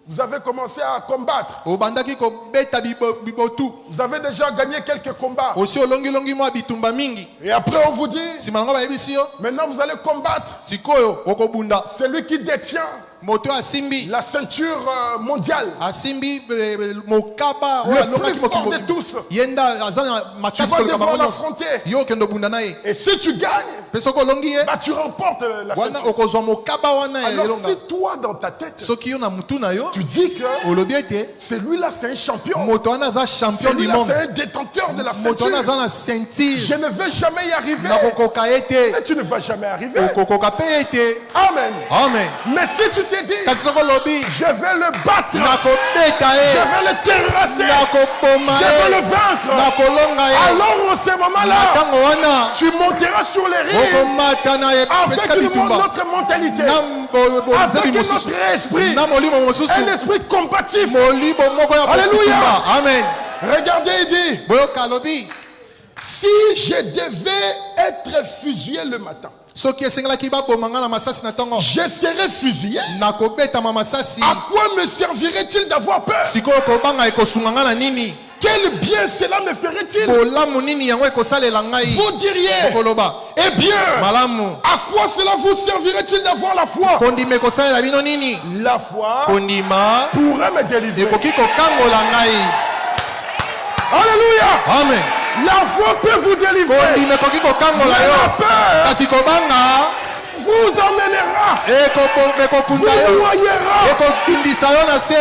vous avez commencé à combattre.
obandaki kobeta bibotu,
Vous avez déjà gagné quelques combats.
osi olongilongi mwa bitumba mingi.
Et après on vous dit,
Sima nango bayebisi yo,
maintenant vous allez combattre
sikoyo okobunda
celui qui détient
moto asimbi
la ceinture mondiale.
asimbi mokaba
Le
oyo
plus
alongaki
fort
mokili
de tous.
yenda aza na
Tu
makasi
vas
koleka
devoir
bango nyonso
l'affronter.
yo okende obunda na ye.
Et si tu gagnes,
Mpe soki olongi ye
bah, tu remportes la
wana
ceinture.
okozwa mokaba wana
Alors
elonga.
si toi dans ta tête,
Soki yo na mutu na yo
tu dis que
olobi ete
celui-là c'est un champion.
moto wana aza champion du
Celui-là
monde,
c'est un détenteur de la
moto wana
ceinture.
aza na ceinture,
Je ne vais jamais y arriver.
nakokoka ye te,
Mais tu ne vas jamais arriver.
okokoka mpe ye te.
Amen.
Amen.
Mais si tu te dis,
Kasi soki olobi
je vais le battre,
nakobeta
je
ye,
vais le terrasser,
nakoboma
je vais le
ye,
vaincre,
nakolonga ye,
alors en ce
na
moment-là,
ntango wana
tu monteras sur les rives
okomata na ye
avec
esika
une
bitumba
autre mentalité,
na
avec
bozebi
un
mosusu
autre esprit,
na molimo mosusu,
un esprit combatif.
molibo moko ya
Alléluia.
bitumba. Amen.
Regardez, il dit,
Boyoka alobi
si je devais être fusillé le matin,
soki esengelaki babomanga na masasi na ntongo
je serais fusillé.
nakobetama masasi,
À quoi me servirait-il d'avoir peur?
sikoyo kobanga ekosunganga na nini?
Quel bien cela me ferait-il?
Bolamu nini yango ekosalela ngai?
Vous diriez,
Koloba
eh bien,
malamu
à quoi cela vous servirait-il d'avoir la foi?
kondima ekosalela bino nini?
La foi
Kondima
pourrait me délivrer.
ekoki kokangola ngai.
Alléluia.
Amen.
La foi peut vous délivrer.
Kondima ekoki kokangola
Mais
yo,
la peur
kasi kobanga
vous emmènera,
ekokunda
vous
yo,
noyera.
ekotindisa yo na se.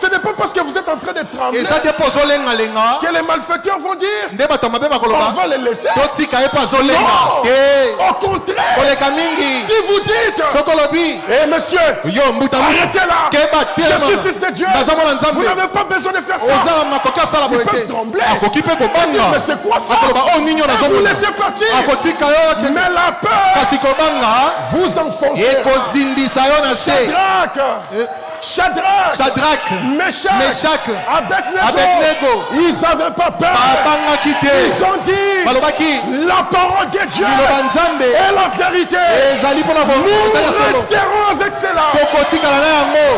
Ce n'est pas parce que vous êtes en train de trembler
Eza te mpo ozolengalenga
que les malfaiteurs vont dire,
nde bato mabe
on
bakoloba
va les laisser.
totika ye mpo azolenga
Non.
te.
Au contraire,
Koleka mingi
si vous dites,
soki olobi
eh monsieur,
yo mbuta
arrêtez là,
keba
je suis fils
telema
de Dieu,
naza mwana
vous
nzambe,
n'avez pas besoin de faire ça.
oza na makoki asala boye
Ils peuvent
te,
trembler.
akoki mpe
Mais
kobanga,
c'est quoi ça?
akoloba o nini yo
Et vous
nazomona,
laissez partir.
akotika yo akende,
Mais la peur
kasi kobanga
vous enfoncera.
ekozindisa yo na se.
Shadrach,
Shadrach, Meshach, Abednego,
ils n'avaient pas peur.
babangaki te,
Ils ont dit,
balobaki
la parole de Dieu
liloba nzambe
est la vérité.
ezali mpona
Nous
kosala solo,
resterons avec cela.
tokotikala na yango,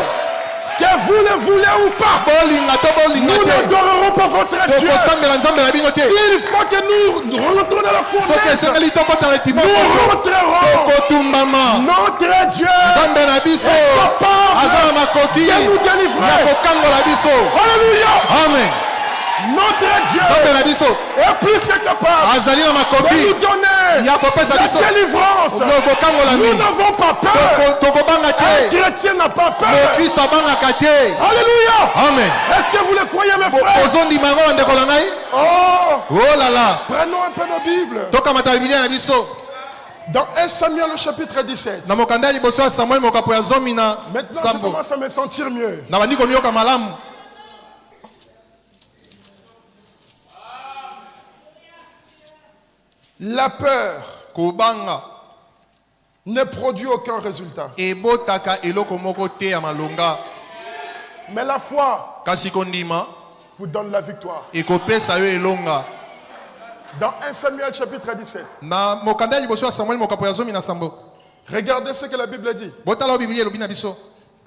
Que vous le voulez ou pas,
bolinga to bolinga
nous
te,
n'adorerons pas votre Dieu.
tokosambela nzambe na bino te.
Il faut que nous rentrons dans la
Soki
fournaise.
esengeli tokota na etima
Nous rentrerons.
tokotumbama,
Notre Dieu
nzambe na biso
est capable
aza na makoki
de nous
ya
délivrer.
kokangola biso.
Alléluia.
Amen.
Notre Dieu
Nzambe na biso
est plus que capable
azali na
de nous
makoki
donner
ya kopesa
la
biso
délivrance.
kokangola
Nous
mini.
n'avons pas peur.
Tokobanga
Un
te,
chrétien n'a pas peur.
mokristo abangaka te.
Alléluia.
Amen.
Est-ce que vous le croyez, mes frères?
ozondima yango bandeko na ngai.
Oh,
Oh là là,
prenons un peu nos Bibles.
tokamata bibilia na biso
Dans 1 Samuel, au chapitre 17.
na mokanda ya liboso ya samuel mokapo ya zomi na
Maintenant, je
sambo
commence à me sentir mieux.
na bandi komiyoka malamu.
La peur
Kobanga
ne produit aucun résultat.
ebotaka eloko moko te ya malonga,
Mais la foi
kasi kondima
vous donne la victoire.
ekopesa yo elonga.
Dans 1 Samuel, chapitre 17.
Na mokanda ya liboso ya samuel mokapo ya zomi na sambo,
Regardez ce que la Bible dit.
botala o bibilia elobi na biso,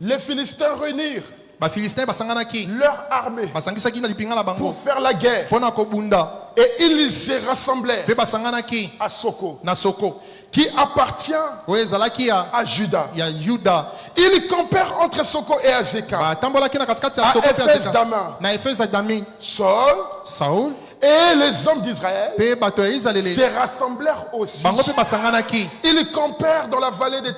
Les Philistins réunirent
bafilistin basanganaki,
leur armée
basangisaki na lipinga na bango
pour faire la guerre.
mpo na kobunda,
Et ils se rassemblèrent
mpe basanganaki
à Soko,
na soko
qui appartient
oyo ezalaki
à Juda.
ya yuda.
Ils campèrent entre Soko et Azekah.
batambolaki na katikati ya
À
soko mpe
Éphèse
Azeka.
d'Ama.
na efese dami,
Saul
saul
et les hommes d'Israël
mpe bato ya israele
se rassemblèrent aussi.
bango mpe basanganaki,
Ils campèrent dans la vallée de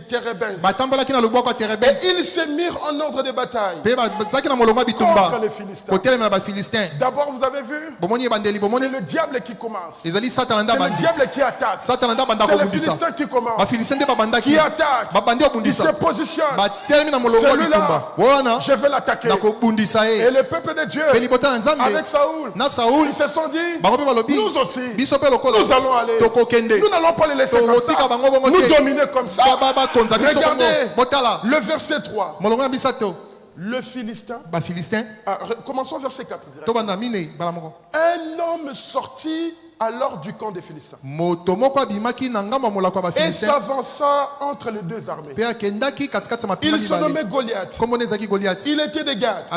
Térébenthe.
batambolaki na lobwako ya terebe,
Et ils se mirent en ordre de bataille
mpe bazalaki na molongo ya
contre
bitumba
les Philistins.
kotelemela bafilistin.
D'abord, vous avez vu,
bomoni ebandeli, bomoni
c'est le diable qui commence.
ezali satana nde
C'est le
abandi,
diable qui attaque.
satana nde abanda
C'est le
kobundisa,
Philistin qui commence,
bafilistin nde babandaki
qui attaque.
babandi
Il se
obundisa,
positionne.
batelemi na molongo ya
Celui-là,
bitumba wana
je vais l'attaquer.
nakobundisa
Et
ye.
le peuple de Dieu,
Mpe libota na nzambe
avec Saoul,
na saul
ils se sont dit,
bango mpe balobi
nous aussi,
biso mpe lokola
nous allons aller.
tokokende
Nous n'allons pas les laisser comme
tokotika
ça.
bango bongo
Nous
te,
dominer comme ça.
bakonza biso bongo.
Regardez
Botala
le verset 3.
molongo ya bisato,
Le Philistin.
bafilistin
Commençons au verset 4. direct.
tobanda minei bala moko.
Un homme sortit alors du camp des Philistins
Et
et s'avança entre les deux armées. Il se nommait Goliath. Il était de Gad. Et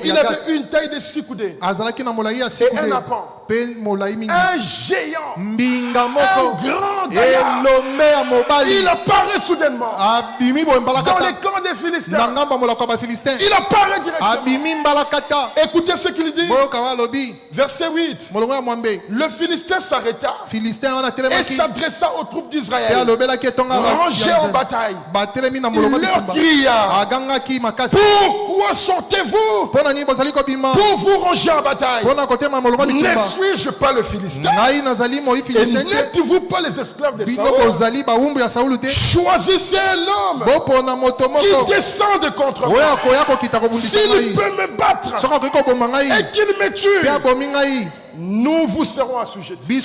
il avait une taille de 6 coudées. Et un appan. Un géant. Un grand gaillard. Il apparaît soudainement. Dans les camps des Philistins. Il apparaît directement. Écoutez ce qu'il dit. Verset 8. Le Philistin s'arrêta et s'adressa aux troupes d'Israël rangées en bataille. Il leur cria: pourquoi sortez-vous pour vous ranger en bataille? Ne suis-je pas le Philistin? Et n'êtes-vous pas les esclaves de Saül? Choisissez l'homme qui descende contre moi. S'il peut me battre et qu'il me tue, nous vous serons assujettis.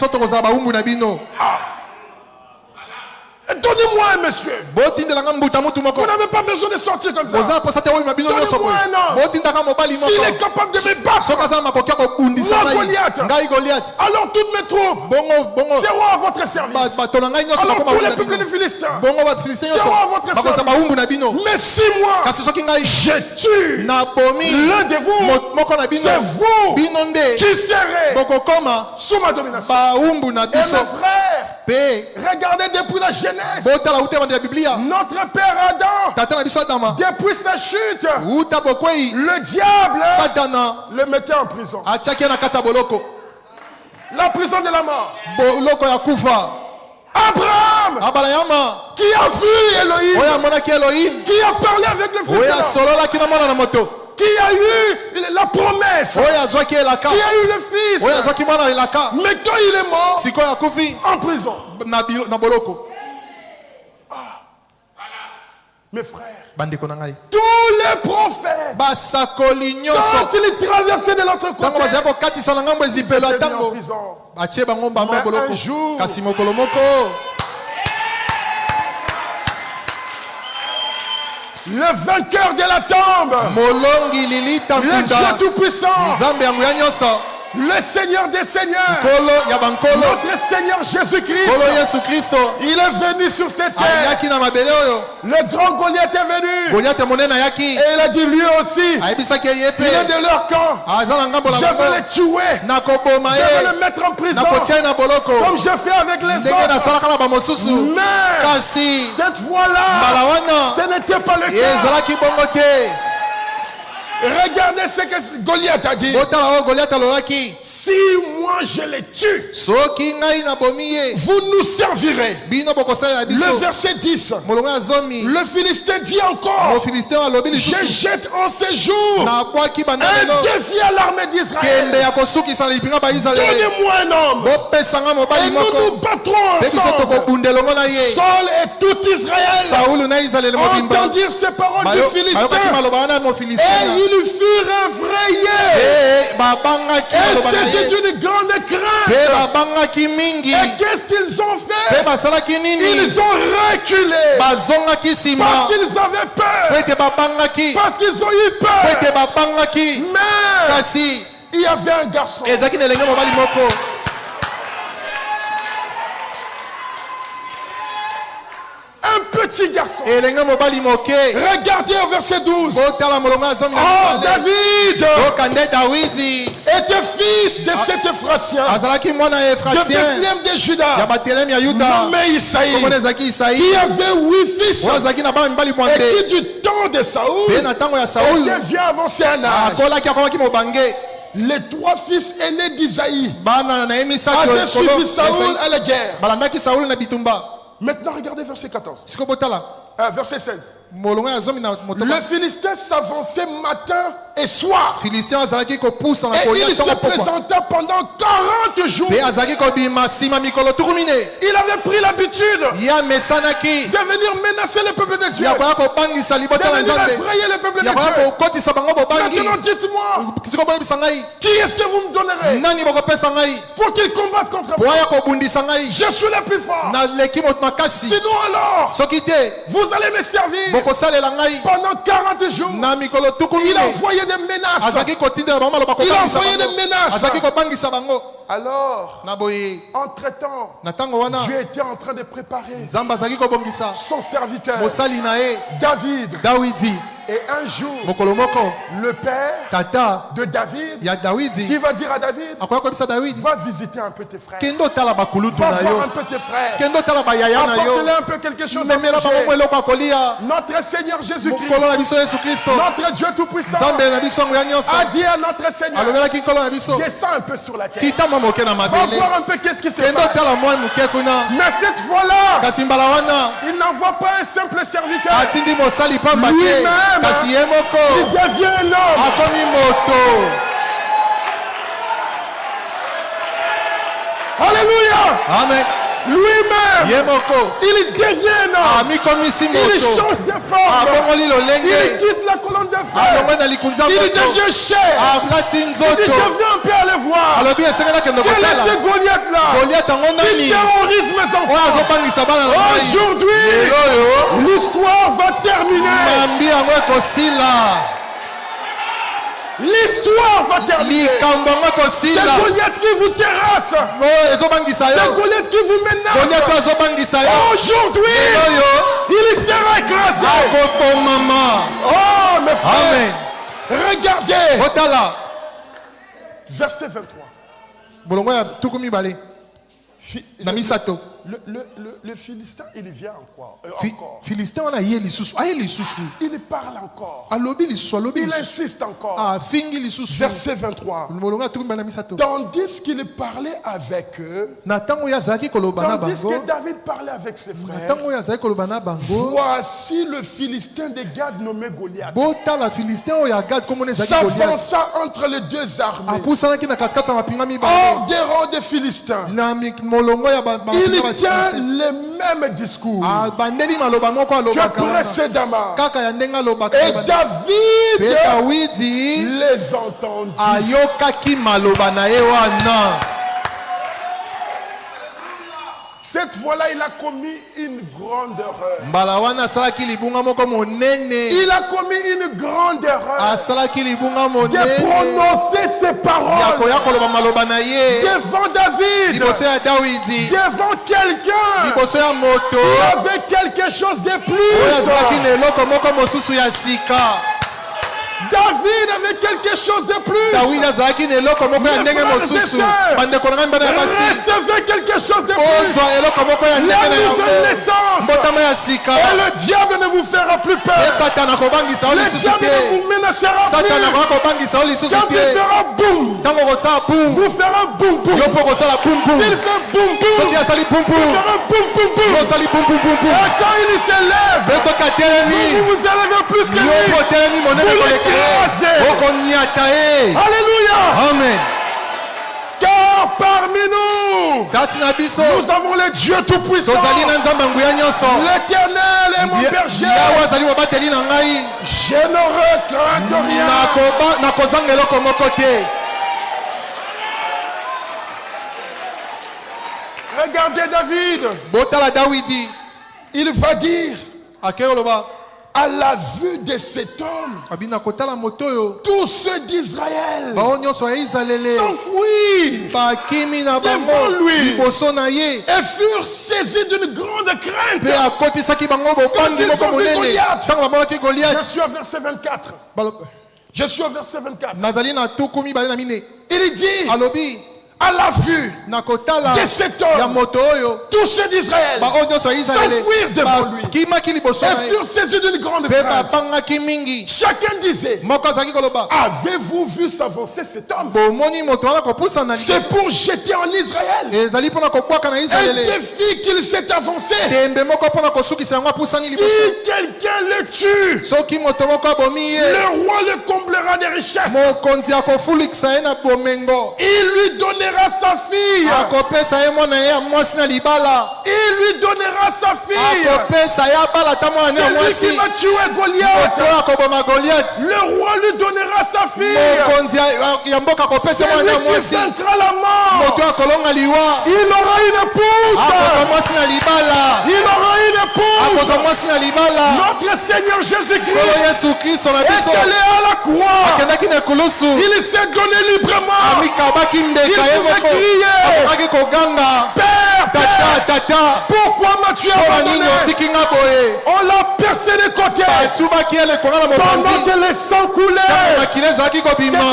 Donnez-moi un monsieur. Vous n'avez pas besoin de sortir comme ça. Donnez-moi un homme. S'il est capable de me battre, moi Goliath, alors toutes mes troupes seront à votre service. Alors tous les peuples de Philistins seront à votre service. Mais si moi je tue l'un de vous, c'est vous qui serez sous ma domination. Et mes frères, regardez depuis la Genèse, notre père Adam, depuis sa chute, le diable le mettait en prison. La prison de la mort. Abraham, qui a vu Elohim, qui a parlé avec le Fils, qui a eu la promesse, qui a eu le Fils, mais quand il est mort, en prison. Mes frères, tous les prophètes, quand ils traversaient de l'autre côté, ils étaient en prison. Mais un jour, le vainqueur de la tombe, le Dieu Tout-Puissant, le Seigneur des Seigneurs, notre Seigneur Jésus-Christ, il est venu sur cette terre. Le grand Goliath est venu. Et il a dit lui aussi, il est de leur camp. Je vais le tuer. Je vais le mettre en prison, comme je fais avec les autres. Mais cette fois-là, ce n'était pas le cas. Regardez ce que Goliath a dit. Si moi je les tue, vous nous servirez. Le verset 10. Le Philistin dit encore: je jette en ce jour un défi à l'armée d'Israël. Donnez-moi un homme et nous nous battrons ensemble. Saul et tout Israël entendirent ces paroles du Philistin et ils furent effrayés et saisis d'une grande crainte. Et qu'est-ce qu'ils ont fait? Ils ont reculé parce qu'ils avaient peur, parce qu'ils ont eu peur. Mais il y avait un garçon, un petit garçon. Regardez au verset 12. Oh, David était fils de cet Ephratien, de Bethléem de Juda, nommé Isaïe, qui avait 8 fils et qui du temps de Saoul était vieux avancé un âge. Les 3 fils aînés d'Isaïe avaient suivi Saoul à la guerre. Maintenant, regardez verset 14. Verset 16. Le Philistin s'avançait matin et soir. Et il se présenta pendant 40 jours. Il avait pris l'habitude de venir menacer le peuple de Dieu, de venir effrayer le peuple de Dieu. Maintenant dites-moi, qui est-ce que vous me donnerez pour qu'il combatte contre moi? Je suis le plus fort. Sinon alors, vous allez me servir
okosalela ngai
Pendant 40 jours,
na mikolo tuku
il a
mine
envoyé des menaces.
azaki kotindela bango maloba
Il a
kobangisa
envoyé des
bango
menaces.
azaki kobangisa bango
Alors,
na boye
entre-temps,
na ntango wana
Dieu était en train de préparer
nzambe azaki kobongisa
son serviteur,
mosali na ye
David.
dawidi
Et un jour,
mokolo moko
le père
tata
de David,
ya
qui
dawidi
va dire à David,
akoya kobisa dawidi
va visiter un peu tes frères.
kende otala bakulutu
Va
na
voir
yo
un peu tes frères.
kende otala bayaya na yo
Apporte-leur un peu quelque chose à
memela bango mo
manger.
eloko ya kolia
Notre Seigneur Jésus-Christ,
mokolo na biso yesu kristo
notre Dieu Tout-Puissant,
nzambe na biso yango ya nyonso
a dit à notre Seigneur,
alobelaki nkolo na biso
descends un peu sur la terre.
kitama moke na
Va
mabele
voir un peu qu'est-ce qui se
kende
passe.
otala mwa moke kuna
Mais cette fois-là,
kasi mbala wana
il n'envoie pas un simple serviteur.
atindi mosali pamba te
Lui-même,
kasi ye
Il
moko
devient un homme.
akomi moto
Alléluia.
amen
Lui-même,
ye moko
il devient un homme.
amikomisi
Il
moto
change de forme.
abongoli
Il
lolenge
quitte la colonne de feu.
alongwe na likunza
Il
moto
devient chair.
akati
Il dit,
nzoto
je viens un peu aller voir.
alobi esengeli akende
Quel est
kotala
ce Goliath là?
goliat yango
Il
nani
terrorise mes
oyo
enfants.
azobangisa bana na ngai
Aujourd'hui,
lelo oyo
l'histoire va terminer.
mambi yango ekosila
L'histoire va terminer.
likambo yango
C'est
ekosila
Goliath qui vous terrasse.
oyo ezobangisa
C'est
yo
Goliath qui vous
goliat oyo
menace.
azobangisa yo
Aujourd'hui,
oyo
il sera écrasé.
akokomama
Oh, mes frères,
amen
regardez.
otala
Verset 23.
bolongo ya tuku mibale na misato
Le Philistin, il vient encore.
filistin wana aye lisusu aye lisusu
Il parle encore.
alobi lisusu alobi
Il
lisusu
insiste encore.
afingi lisusu
Verset 23.
molongo ya tuku mibale na misato
Tandis qu'il parlait avec eux,
na ntango oyo azalaki koloba na
tandis
bango
que David parlait avec ses
na
frères,
ntango oyo azalaki koloba na bango
voici le Philistin de Gad nommé Goliath
botala filistin oyo agadi komona ezalaki goliat
s'avança entre les deux armées,
apusanaki na katikati ya mapinga mibale
hors des rangs des Philistins.
na molongo ya
Il
mapinga
tient
basilistin
le même discours
abandeli maloba moko
que
alobaka wana
précédemment.
kaka ya ndenge alobaka
Et
pe
David
dawidi
les entendit.
ayokaki maloba na ye wana
Cette fois-là, il a commis une grande erreur.
mbala wana asalaki libunga moko monene
Il a commis une grande erreur
asalaki libunga
de
monene
prononcer ces
ya
paroles
koya koloba maloba na ye
devant David,
liboso ya dawidi
devant quelqu'un
liboso ya moto
qui avait quelque chose de
oyo azalaki
plus.
na eloko moko mosusu ya sika
David avait quelque chose de plus.
dawidi azalaki na eloko moko ya ndenge mosusu bandeko na ngai mbana ya basi
Recevez quelque chose de plus.
ozwa eloko moko ya ndenge
La
na yango
nouvelle naissance.
mbotama ya sika
Et le diable ne vous fera plus
ye
peur.
satana akobangisa o
Le
lisusu
diable
te
ne vous menacera
satana
plus.
akoka kobangisa o lisusu
Quand il
te
fera boum,
ntango okosala pum
vous fera boum boum.
yo mpo okosala pumpum
Il fait boum boum.
soki asali pumpum
Il fera boum boum boum.
yo osali pumpum
Et quand il s'élève,
mpe soki atelemi
vous vous élevez plus que
yo
lui.
mpo otelemi monene
Vous
koleka ye
l'écrasez.
okoniata ye
Alléluia.
amen
Car parmi nous,
kati na biso
nous avons le Dieu Tout-Puissant.
tozali na nzambe nguya nyonso
L'Éternel est mon berger.
yawe azali mobateli na ngai
Je ne regrette rien.
nakozanga eloko moko te
Regardez David.
botala dawidi
Il va dire,
akei oloba
à la vue de cet homme,
abi na kotala moto oyo
tous ceux d'Israël
bao nyonso ya israele
s'enfuirent
bakimi na bango
Devant lui.
liboso na ye
et furent saisis d'une grande
mpe
crainte.
akotisaki bango bopangi
Quand ils
moko
ont vu
monene
Goliath.
ntango bamonaki
Je
goliath
suis au verset 24. Je suis au verset 24.
nazali na tuku mibale na mine
Il dit,
alobi
à la vue
na kotala
de cet
ya
homme,
moto oyo
tous ceux d'Israël
baoyo nyonso ya israele
s'enfuirent devant lui
bakimaki liboso na
et
ye
furent saisis d'une grande
mpe
crainte.
babangaki mingi
Chacun disait,
moko azalaki koloba
avez-vous vu s'avancer cet homme?
bomoni moto wana kopusana
C'est
liboso
pour jeter en Israël
ezali mpona kobwaka na
un
israele
défi qu'il s'est avancé.
tembe moko mpona kosukisa yango apusani liboso
Si quelqu'un le tue,
soki moto moko abomi ye
le roi le comblera des richesses.
mokonzi akofulikisa ye na bomengo
Il lui donnera donnera sa fille. Il lui donnera sa fille. Celui qui va tuer Goliath, le roi lui donnera sa fille. Celui qui vaincra la mort, il aura une épouse. Il aura une épouse. Notre Seigneur Jésus-Christ est allé à la croix. Il s'est donné librement. Il pouvait crier, Père, pourquoi m'as-tu abandonné? On l'a percé des côtés. Pendant que les sangs coulaient, c'était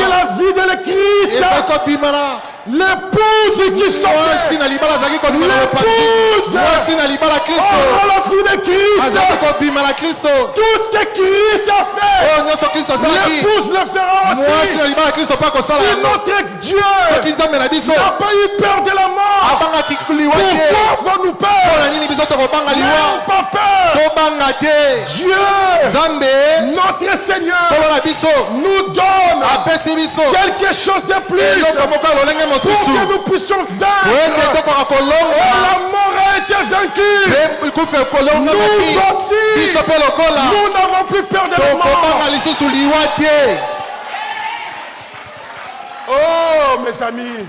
la vie de le Christ. L'épouse qui sortait, l'épouse aura la vie de Christ. Tout ce que Christ a fait, l'épouse le fera aussi. Si notre Dieu n'a pas eu peur de la mort, pourquoi avons-nous peur? N'ayons pas peur. Dieu, notre Seigneur, nous donne quelque chose de plus pour que nous puissions vaincre. Et la mort a été vaincue. Nous aussi, nous n'avons plus peur de la mort. Oh mes amis,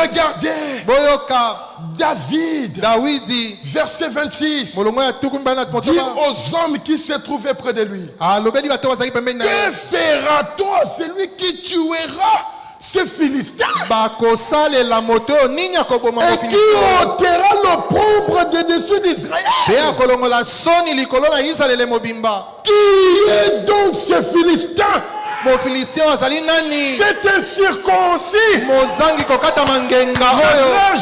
regardez David, verset 26, dit aux hommes qui se trouvaient près de lui, que fera-t-on à celui qui tuera ces Philistins et qui ôtera l'opprobre de dessus d'Israël? Qui est donc ces Philistins? C'est un circoncis.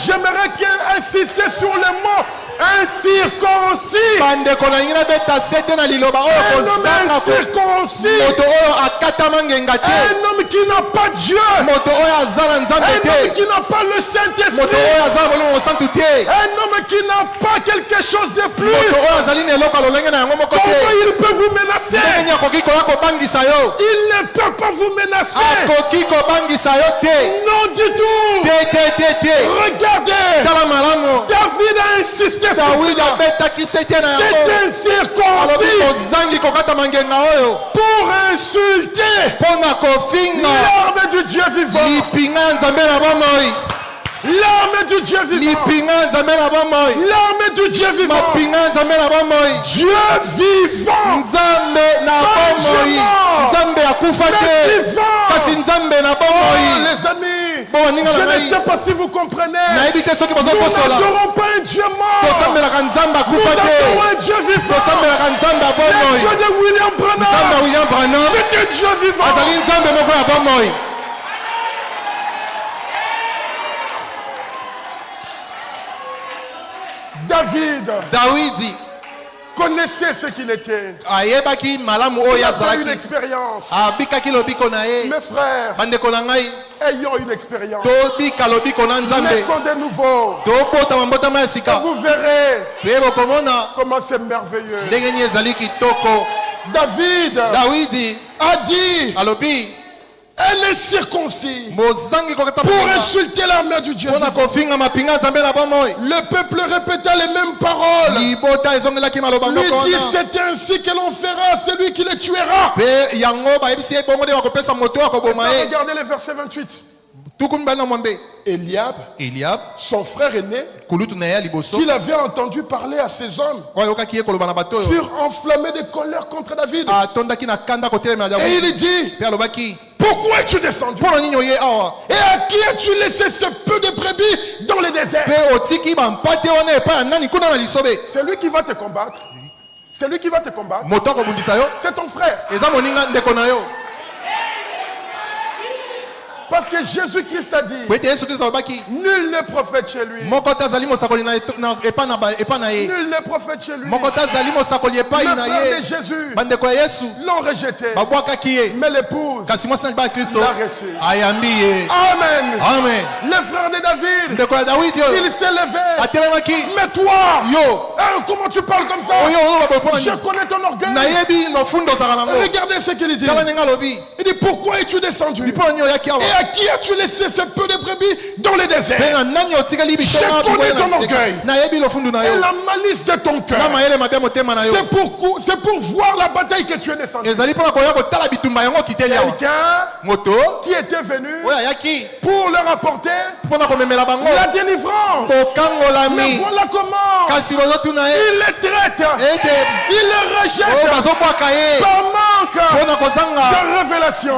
J'aimerais insister sur le mot un circoncis. Un homme incirconcis. Un homme qui n'a pas Dieu. Un homme qui n'a pas le Saint-Esprit. Un homme qui n'a pas quelque chose de plus. Comment il peut vous menacer? Il ne peut pas vous menacer. Non du tout. Regardez. David a insisté. C'est un circoncis pour insulter l'arme du Dieu vivant. L'arme du Dieu vivant. L'arme du Dieu vivant. Dieu vivant. Les amis, je ne sais pas si vous comprenez. Nous n'adorons pas un Dieu mort. Nous adorons un Dieu vivant. Le Dieu de William Branham, c'est un Dieu vivant. David connaissait ce qu'il était. Il a fait une expérience. Mes frères, ayons une expérience. Laissons de nouveau. Vous verrez comment c'est merveilleux. David a dit, elle est circoncis pour insulter l'armée du Dieu. Le peuple répéta les mêmes paroles. Lui dit, c'est ainsi que l'on fera à celui qui le tuera. Regardez le verset 28. Eliab, son frère aîné, qu'il avait entendu parler à ces hommes, furent enflammés de colère contre David. Et il dit, pourquoi es-tu descendu? Et à qui as-tu laissé ce peu de brebis dans le désert? C'est lui qui va te combattre. C'est lui qui va te combattre. C'est ton frère. Parce que Jésus-Christ a dit, nul n'est prophète chez lui. Nul n'est prophète chez lui. Les frères de Jésus l'ont rejeté. Mais l'épouse l'a reçu. Amen. Le frère de David, il s'est levé. Mais toi, comment tu parles comme ça? Je connais ton orgueil. Regardez ce qu'il dit. Il dit, pourquoi es-tu descendu? Et à qui as-tu laissé ce peu de brebis dans le désert? Je connais ton orgueil et la malice de ton cœur. C'est pour voir la bataille que tu es descendu. Quelqu'un qui était venu pour leur apporter la délivrance. Mais voilà comment il les traite, il les rejette par manque de révélation.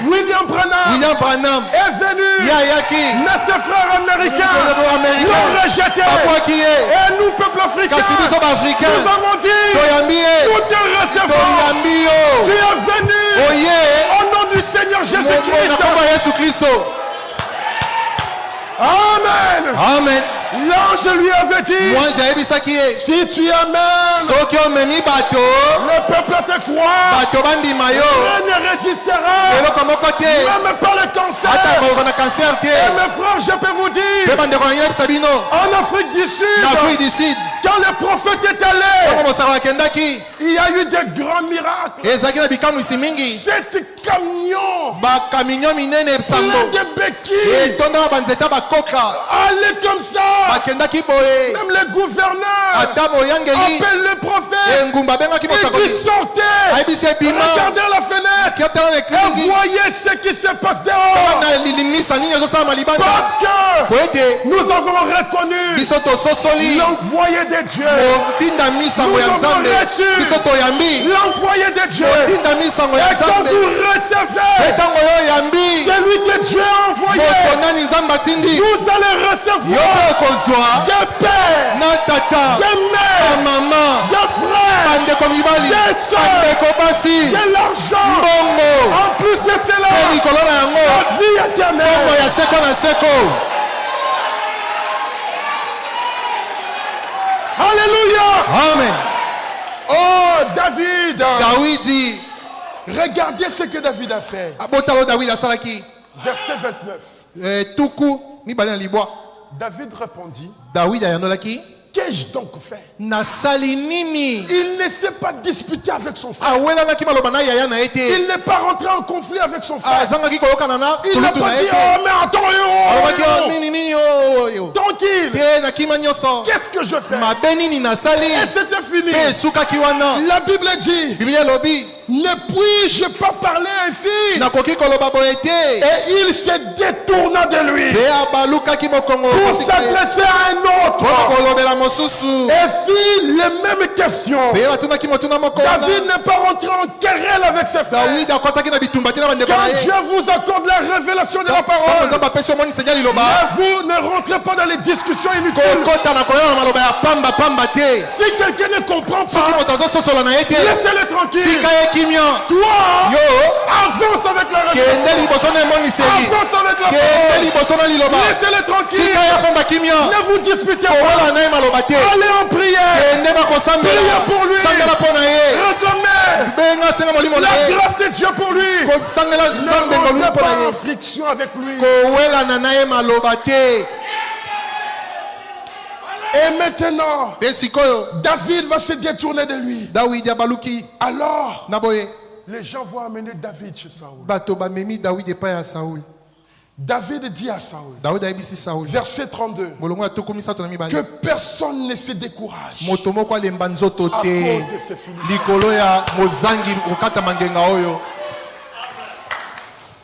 William Branham est venu, mais ses frères américains l'ont rejeté. Et nous, peuple africain, nous avons dit, nous te recevons. Tu es venu au nom du Seigneur Jésus-Christ. Amen.
Amen.
L'ange lui avait dit, si tu amènes le peuple à te croire, rien ne résistera, même par le cancer. Et mes frères, je peux vous dire, en Afrique du Sud, quand le prophète est allé, il y a eu des grands miracles. 7 camions pleins de béquilles allaient comme ça. Même les gouverneurs appellent le prophète et qui sortait, regardez la fenêtre et voyez ce qui se passe dehors. Parce que nous avons reconnu l'envoyé de Dieu. Nous avons reçu l'envoyé de Dieu. Et quand vous recevez celui que Dieu a envoyé, vous allez recevoir des pères, des mères, des frères, des soeurs, de l'argent. En plus de cela, la vie éternelle. Alléluia.
Amen.
Oh, David. Regardez ce que David a fait. Verset 29. David répondit, qu'ai-je donc fait? Il ne s'est pas disputé avec son frère. Il n'est pas rentré en conflit avec son frère. Il n'a pas dit, oh mais attends, tranquille. Qu'est-ce que je fais? Et c'était fini. La Bible dit, ne puis-je pas parler ainsi? Et il se détourna de lui pour s'adresser à un autre et fit les mêmes questions. David n'est pas rentré en querelle avec ses frères. Quand Dieu vous accorde la révélation de la parole, vous ne rentrez pas dans les discussions inutiles. Si quelqu'un ne comprend pas, laissez-le tranquille. Toi, avance avec la révélation. Avance avec la parole. Laissez-le tranquille. Ne vous disputez pas. Allez en prière. Priez pour lui. Réclamez la grâce de Dieu pour lui. Ne rentrez pas en friction avec lui. Et maintenant, David va se détourner de lui. Alors, les gens vont amener David chez Saoul. David dit à Saoul, verset 32, que personne ne se décourage à cause de ces Philistins.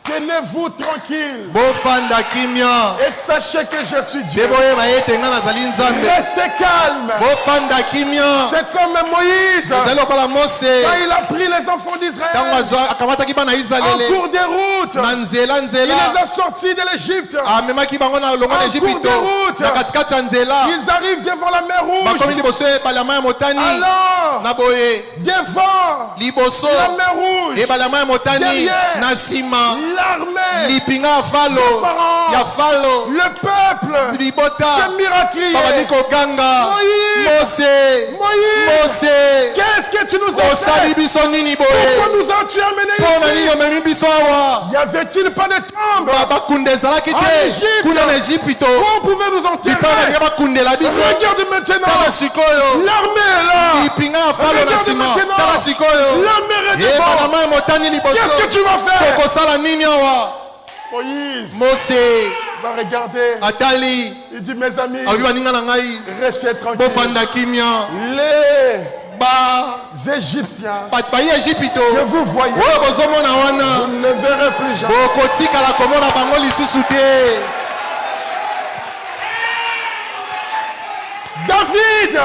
Tenez-vous tranquille et sachez que je suis Dieu. Restez calme. C'est comme Moïse quand il a pris les enfants d'Israël en cours de route. Il les a sortis de l'Égypte. En cours de route, ils arrivent devant la mer Rouge. Alors, devant la mer Rouge, derrière l'armée, le peuple se miracriait. Moïse, qu'est-ce que tu nous as fait? Pourquoi nous as-tu amené ici? Y avait-il pas de tombe en Égypte? Où on pouvait nous nous enterrer. Regarde maintenant. L'armée est là. Regarde maintenant. L'armée est devant. Qu'est-ce que tu vas faire? Moïse va regarder. Il dit, mes amis, restez tranquilles. Les Égyptiens que vous voyez, vous ne les verrez plus jamais. David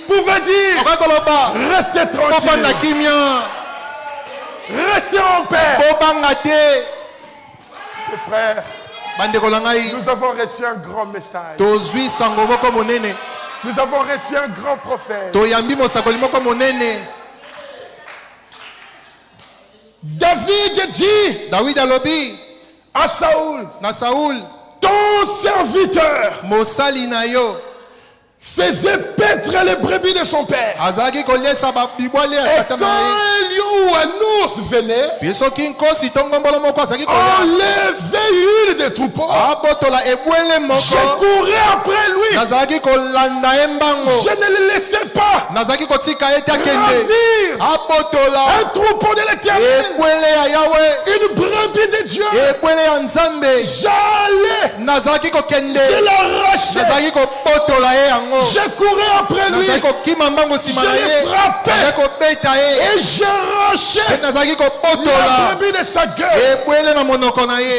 pouvait dire, restez tranquille, restez en paix. Mes frères, nous avons reçu un grand message. Nous avons reçu un grand prophète. David dit à Saoul, ton serviteur faisait paître les brebis de son père. Et quand un lion ou un ours venait, enlevait une des troupeaux. Je courais après lui. Je ne le laissais pas ravir un troupeau de l'Éternel, une brebis de Dieu. J'allais, je l'arrachais, je courais après lui, je l'ai frappé et j'ai arraché la brebis de sa gueule.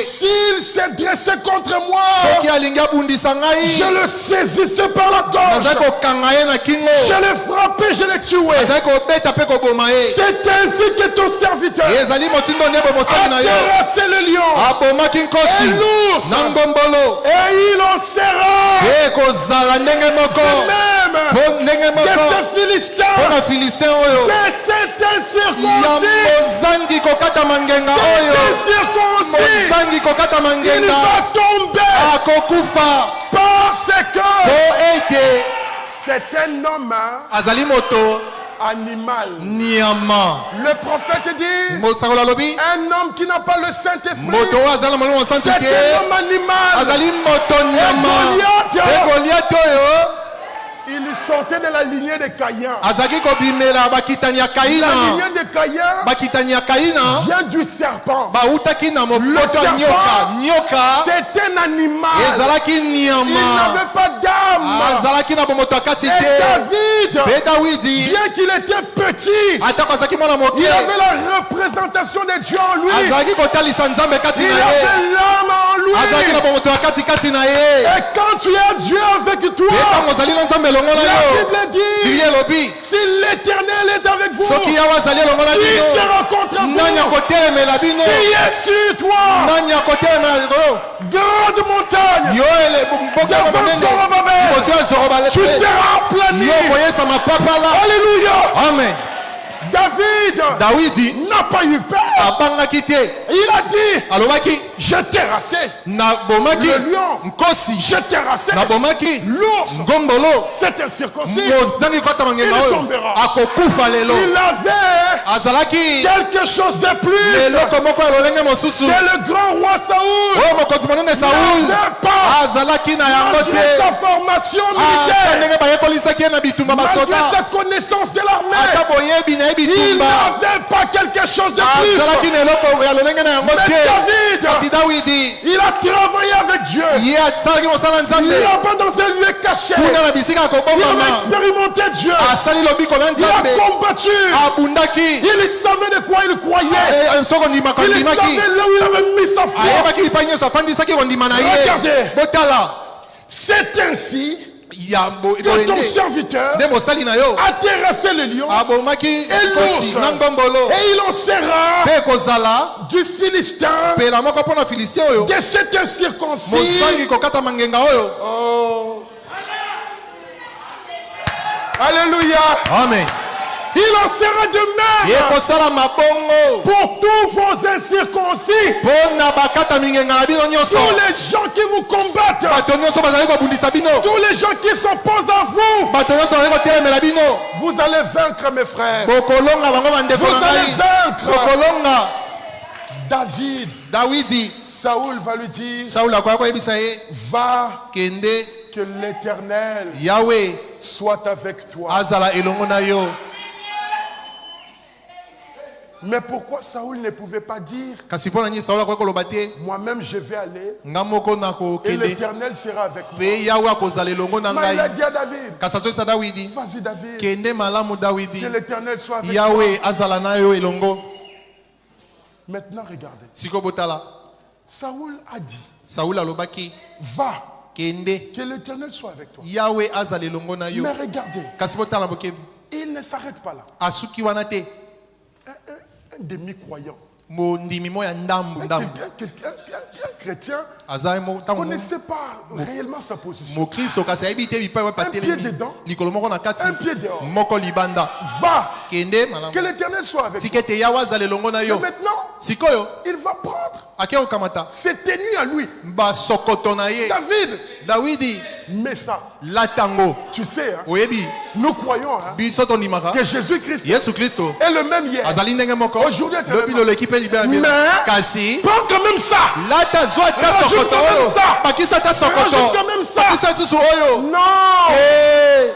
S'il s'est dressé contre moi, je le saisissais par la gorge, je l'ai frappé, je l'ai tué. C'est ainsi que ton serviteur a terrassé le lion et l'ours, et il en sera de même que ces Philistins, que c'est incirconcis, il va tomber parce que c'est un homme animal. Le prophète dit, un homme qui n'a pas le Saint-Esprit, c'est un homme animal. Et Goliath, il sortait de la lignée de Caïn. La lignée de Caïn vient du serpent. Le serpent, c'est un animal. Il n'avait pas d'âme. Et David, bien qu'il était petit, il avait la représentation de Dieu en lui. Il avait l'âme en lui. Et quand tu as Dieu avec toi, la Bible dit, si l'Éternel est avec vous, qui sera contre vous? Qui es-tu, toi? Grande montagne, tu seras aplani. Alléluia.
Amen.
David n'a pas eu peur. Il a dit, je terrassé le lion, je terrassé l'ours, c'est incirconcis, il tombera. Il avait quelque chose de plus. C'est le grand roi Saoul. Il n'avait pas, malgré sa formation militaire, malgré sa connaissance de l'armée, il n'avait pas quelque chose de plus. Mais David, il a travaillé avec Dieu. Là-bas dans un lieu caché, il a expérimenté Dieu. Il a combattu. Il savait de quoi il croyait. Il savait là où il avait mis sa foi. Regardez, c'est ainsi que ton serviteur a terrassé le lion et l'ours, et il en sera du Philistin, de cet incirconcis. Oh. Alléluia.
Amen.
Il en sera de même pour tous vos incirconcis, tous les gens qui vous combattent, tous les gens qui s'opposent à vous. Vous allez vaincre, mes frères. Vous allez vaincre. David Saoul va lui dire,
Saul akoya koyebisa ye
va,
kende
que l'Éternel
Yahweh
soit avec toi.
azala elongo na yo.
Mais pourquoi Saoul ne pouvait pas dire,
Kasi pona ni Saul akoya koloba te
moi-même je vais aller
nga moko na
et
kokende
l'Éternel sera avec moi.
pe Yahweh akozala elongo na
Mais il a
ngai.
dit à David,
Kasi azokisa Dawidi
vas-y David,
kende malamu Dawidi
que l'Éternel soit avec toi.
Yahweh azala na yo elongo.
Maintenant regardez,
Siko botala
Saoul a dit,
Saul alobaki
va,
kende
que l'Éternel soit avec toi.
Yahweh azala elongo na yo.
Mais regardez,
Kasi botala bokebi
il ne s'arrête pas là.
asuki wana te
Un demi-croyant,
mondimi mo ya ndambu ndambu
un chrétien,
azali mo
ne
tango
connaissait pas réellement sa position.
mo Kristo kasi ayebi te bipai wa
Un pied
patelemi
dedans,
likolo moko na kati
un pied dehors.
moko libanda
Va,
kende
que
malamu
l'Éternel soit avec toi.
tika ete Yahweh azala elongo na
Et
yo.
maintenant,
Sikoyo
il va prendre
ake okamata
ses tenues à lui.
basokoto na ye
David,
Dawidi
mais ça,
latango
tu sais, hein,
oyebi
nous croyons hein,
biso tondimaka
que Jésus-Christ
Yesu Kristo
est le même hier.
azali ndenge moko
Aujourd'hui,
lobi loleki mpe libela
Mais,
kasi
prends quand même ça.
lata zwa ta
Rajoute
sokoto
quand même
oyo
ça.
bakisa ta
Rajoute
sokoto
quand même ça.
bakisa tusu oyo.
Non,
Eh,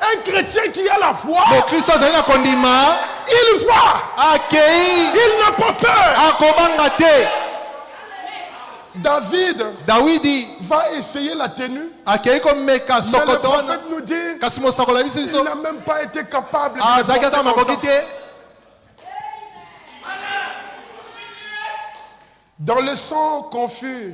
un chrétien qui a la foi,
mokristo azali na kondima
il voit,
akei
il n'a pas peur.
akobanga te.
David
Dawidi
va essayer la tenue.
akei komeka
Mais le
sokoto wana
prophète nous dit,
kasi mosakolo ya biso
il
biso
n'a même pas été capable de
azalaki ata
porter
makoki
longtemps.
te.
Dans le son confus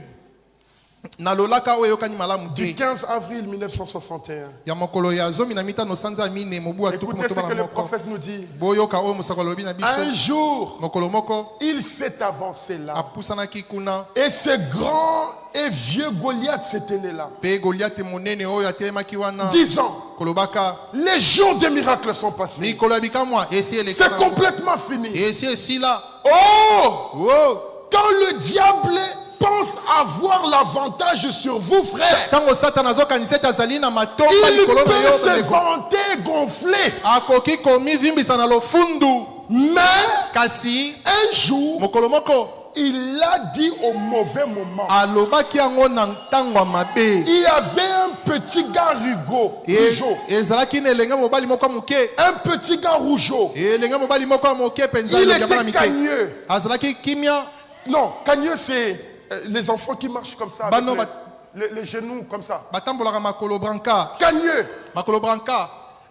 nalolaka oyo eyokani malamu
du
te
15 avril 1961,
ya mokolo ya 15 sanza ya mine mobu ya tuku
écoutez ce
motobala
que le
moko
prophète nous dit.
boyoka oyo mosakolo alobi na biso
Un jour,
mokolo moko
il s'est avancé là.
apusanaki kuna
Et ce grand et vieux Goliath s'était né là.
mpe goliate monene oyo atelemaki wana
Disant,
kolobaka
les jours des miracles sont passés.
mikolo ya bikamwa esi
C'est
eleka
complètement fini.
esi esila.
Oh!
Oh!
Quand le diable pense avoir l'avantage sur vous, frères,
ntango satana azokanisa ete azali na matomba
il
likolo na
peut
yo
se
bandeko,
vanter, gonfler.
akoki komivimbisa na lofundu.
Mais
kasi
un jour,
mokolo moko
il l'a dit au mauvais moment.
alobaki yango na ntango ya mabe.
Il y avait un petit gars rougeau.
Ezalaki na elenge mobali moko ya moke.
Un petit gars rougeau.
Elenge mobali moko ya moke penza
Il
elongi ya bana
était
mike.
cagneux.
Azalaki kimia.
Non, cagneux, c'est les enfants qui marchent comme ça, avec
Bah non,
les genoux comme ça.
Batambolaka makolo branca.
Cagneux.
Makolo branca.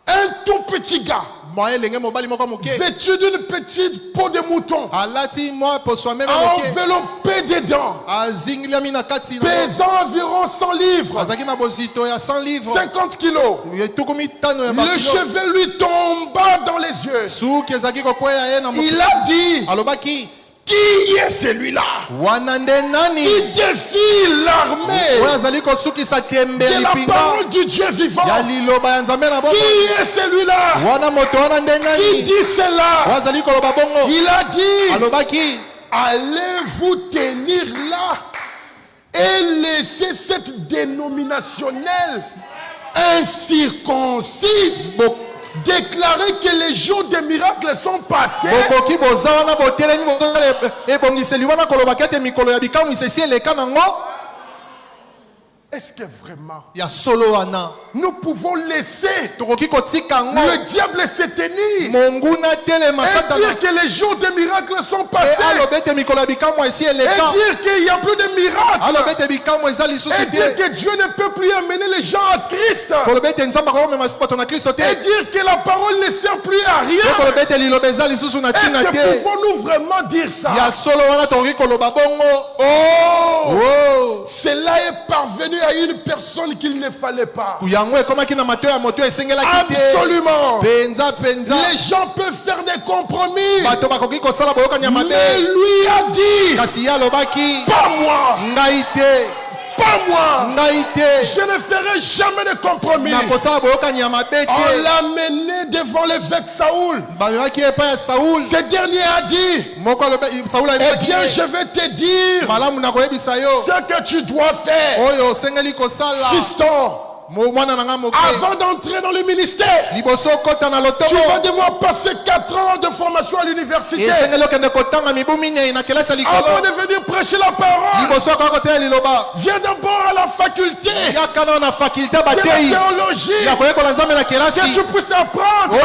Un tout petit gars,
Moi elenge mobali moko ya moke.
vêtu d'une petite peau de mouton,
Alati moi pour soi-même ya moke.
enveloppé dedans,
Azingiliami na kati na.
pesant environ 100 livres,
Azalaki na bozito ya 100 livres.
50 kilos.
Etukumi tano ya
Le
bakilo.
cheveu lui tomba dans les yeux.
Suki ezalaki kokwea ye na moke.
Il a dit,
Alobaki.
qui est celui-là
Wana nde nani?
qui défie l'armée
Oyo azali kosukisa tembe ya
de la
lipinga.
parole du Dieu vivant?
Ya liloba ya nzambe na bongo.
Qui est celui-là
Wana moto wana nde
qui
nani?
dit cela?
Oyo azali koloba bongo.
Il a dit,
Alobaki.
allez vous tenir là et laisser cette dénominationnelle incirconcise déclarer que les jours des miracles sont passés.
Bokoki boza wana botelemi bozala ebongiseli wana kolobaki ete mikolo ya bikamwisi esi eleka nango.
Est-ce que vraiment
Ya solo wana.
nous pouvons laisser
Tokoki kotika ngo.
le diable se tenir
Monguna telema
et
satana.
dire que les jours des miracles sont
E
passés
alobi ete mikolo ya bikamwa esi
et
eleka.
dire qu'il n'y a plus de miracles
Alobi ete bikamwa eza lisusu
et dire
te.
que Dieu ne peut plus amener les gens à Christ
Kolobi ete nzambe akomema lisusu bato na Kristo te.
et dire que la parole ne sert plus à
Pe
rien.
kolobi ete liloba eza lisusu na ntina
Est-ce
te.
que pouvons-nous vraiment dire ça?
Ya solo wana tokoki koloba bongo.
Oh!
Oh!
Cela est parvenu à une personne qu'il ne fallait pas.
Yango ekomaki na mato ya moto esengelaki te.
Absolument.
Penza penza.
Les gens peuvent faire des compromis.
Bato bakoki kosala boyokani ya mabe.
Mais lui a dit,
Kasi ye alobaki.
pas moi,
Ngai te.
pas moi.
Ngai te.
Je ne ferai jamais de compromis.
Na kosala boyokani ya mabe
On
te.
l'a mené devant l'évêque Saoul.
Bamemaki epai ya Saul.
Ce dernier a dit,
Moko alobi Saul
eh
ayebisaki
bien,
ye.
je vais te dire
Malamu na koyebisa yo.
ce que tu dois faire.
Oyo osengeli kosala.
Fiston, Avant d'entrer dans le ministère, tu vas devoir passer 4 ans de formation à l'université. Avant de venir prêcher la parole, viens d'abord à la faculté de la théologie, que tu puisses apprendre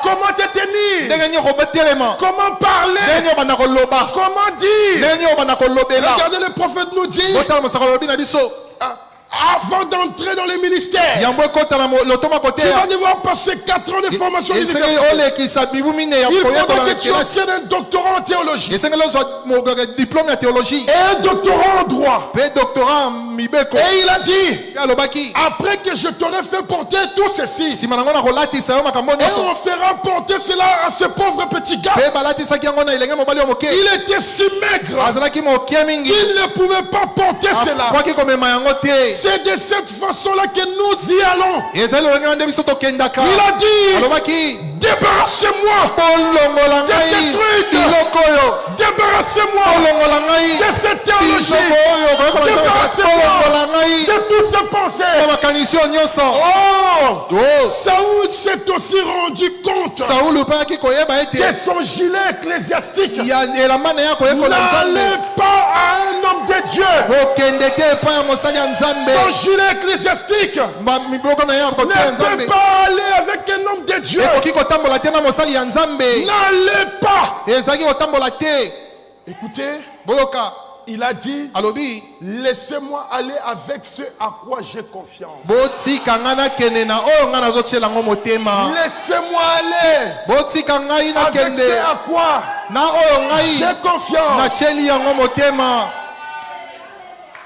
comment te tenir, comment parler, comment dire. Regardez, le prophète nous dit, avant d'entrer dans les ministères, tu vas devoir passer 4 ans de formation universitaire. Il faudra que tu obtiennes un doctorat en théologie et un doctorat en droit. Et il a dit, après que je t'aurai fait porter tout ceci, et on fera porter cela à ce pauvre petit gars. Il était si maigre qu'il ne pouvait pas porter cela. C'est de cette façon-là que nous y allons. Il a dit, débarrassez-moi de ces trucs, débarrassez-moi de cette théologie, débarrassez-moi de toutes ces pensées. Saoul s'est aussi rendu compte que son gilet ecclésiastique n'allait pas à un homme de Dieu. Son gilet ecclésiastique n'était pas aller avec un homme de Dieu. N'allez pas. Écoutez, il a dit, laissez-moi aller avec ce à quoi j'ai confiance. Laissez-moi aller avec ce à quoi j'ai confiance.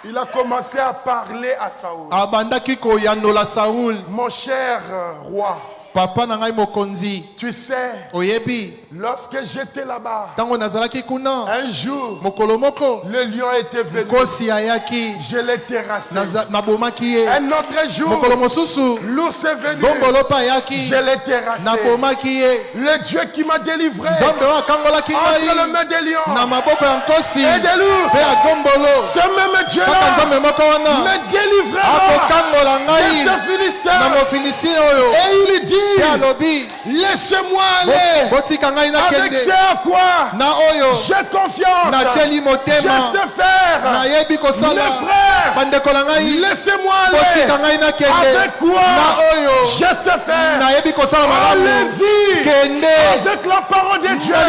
Il a commencé à parler à Saoul. Mon cher roi,
Papa nangai mokonzi.
Tu sais,
oyebi,
lorsque j'étais là-bas,
un
jour,
le
lion était venu. Je l'ai terrassé. Un autre jour, l'ours est venu. Je l'ai terrassé. Le Dieu qui m'a délivré entre les mains des lions et des l'ours, ce même Dieu me délivrera de ces Philistins. Et il dit, laissez-moi aller avec ce à quoi j'ai confiance, je sais faire. Les frères, laissez-moi aller avec quoi je sais faire. Allez-y avec la parole de Dieu. C'est à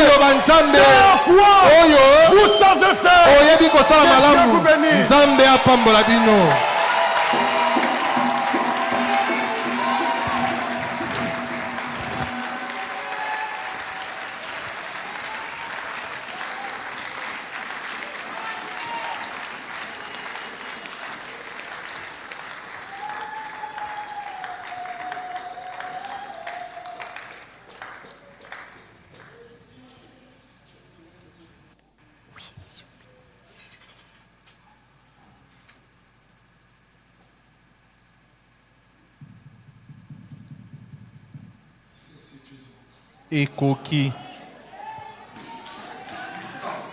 quoi vous savez faire. Que Dieu vous bénisse.
Ekoki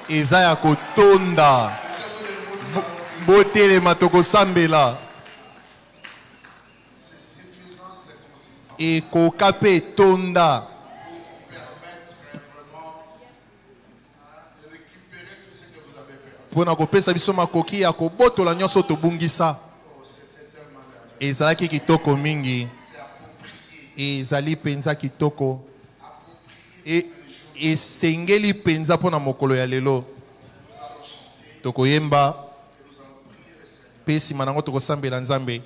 eza ya kotonda botelema tokosambela ekoka pe etonda mpona kopesa biso makoki ya kobotola nyonso tobungisa. Ezalaki kitoko mingi, ezali penza kitoko, esengeli penza pona mokolo ya lelo. Tokoyemba pesi manango tokosambela Nzambe.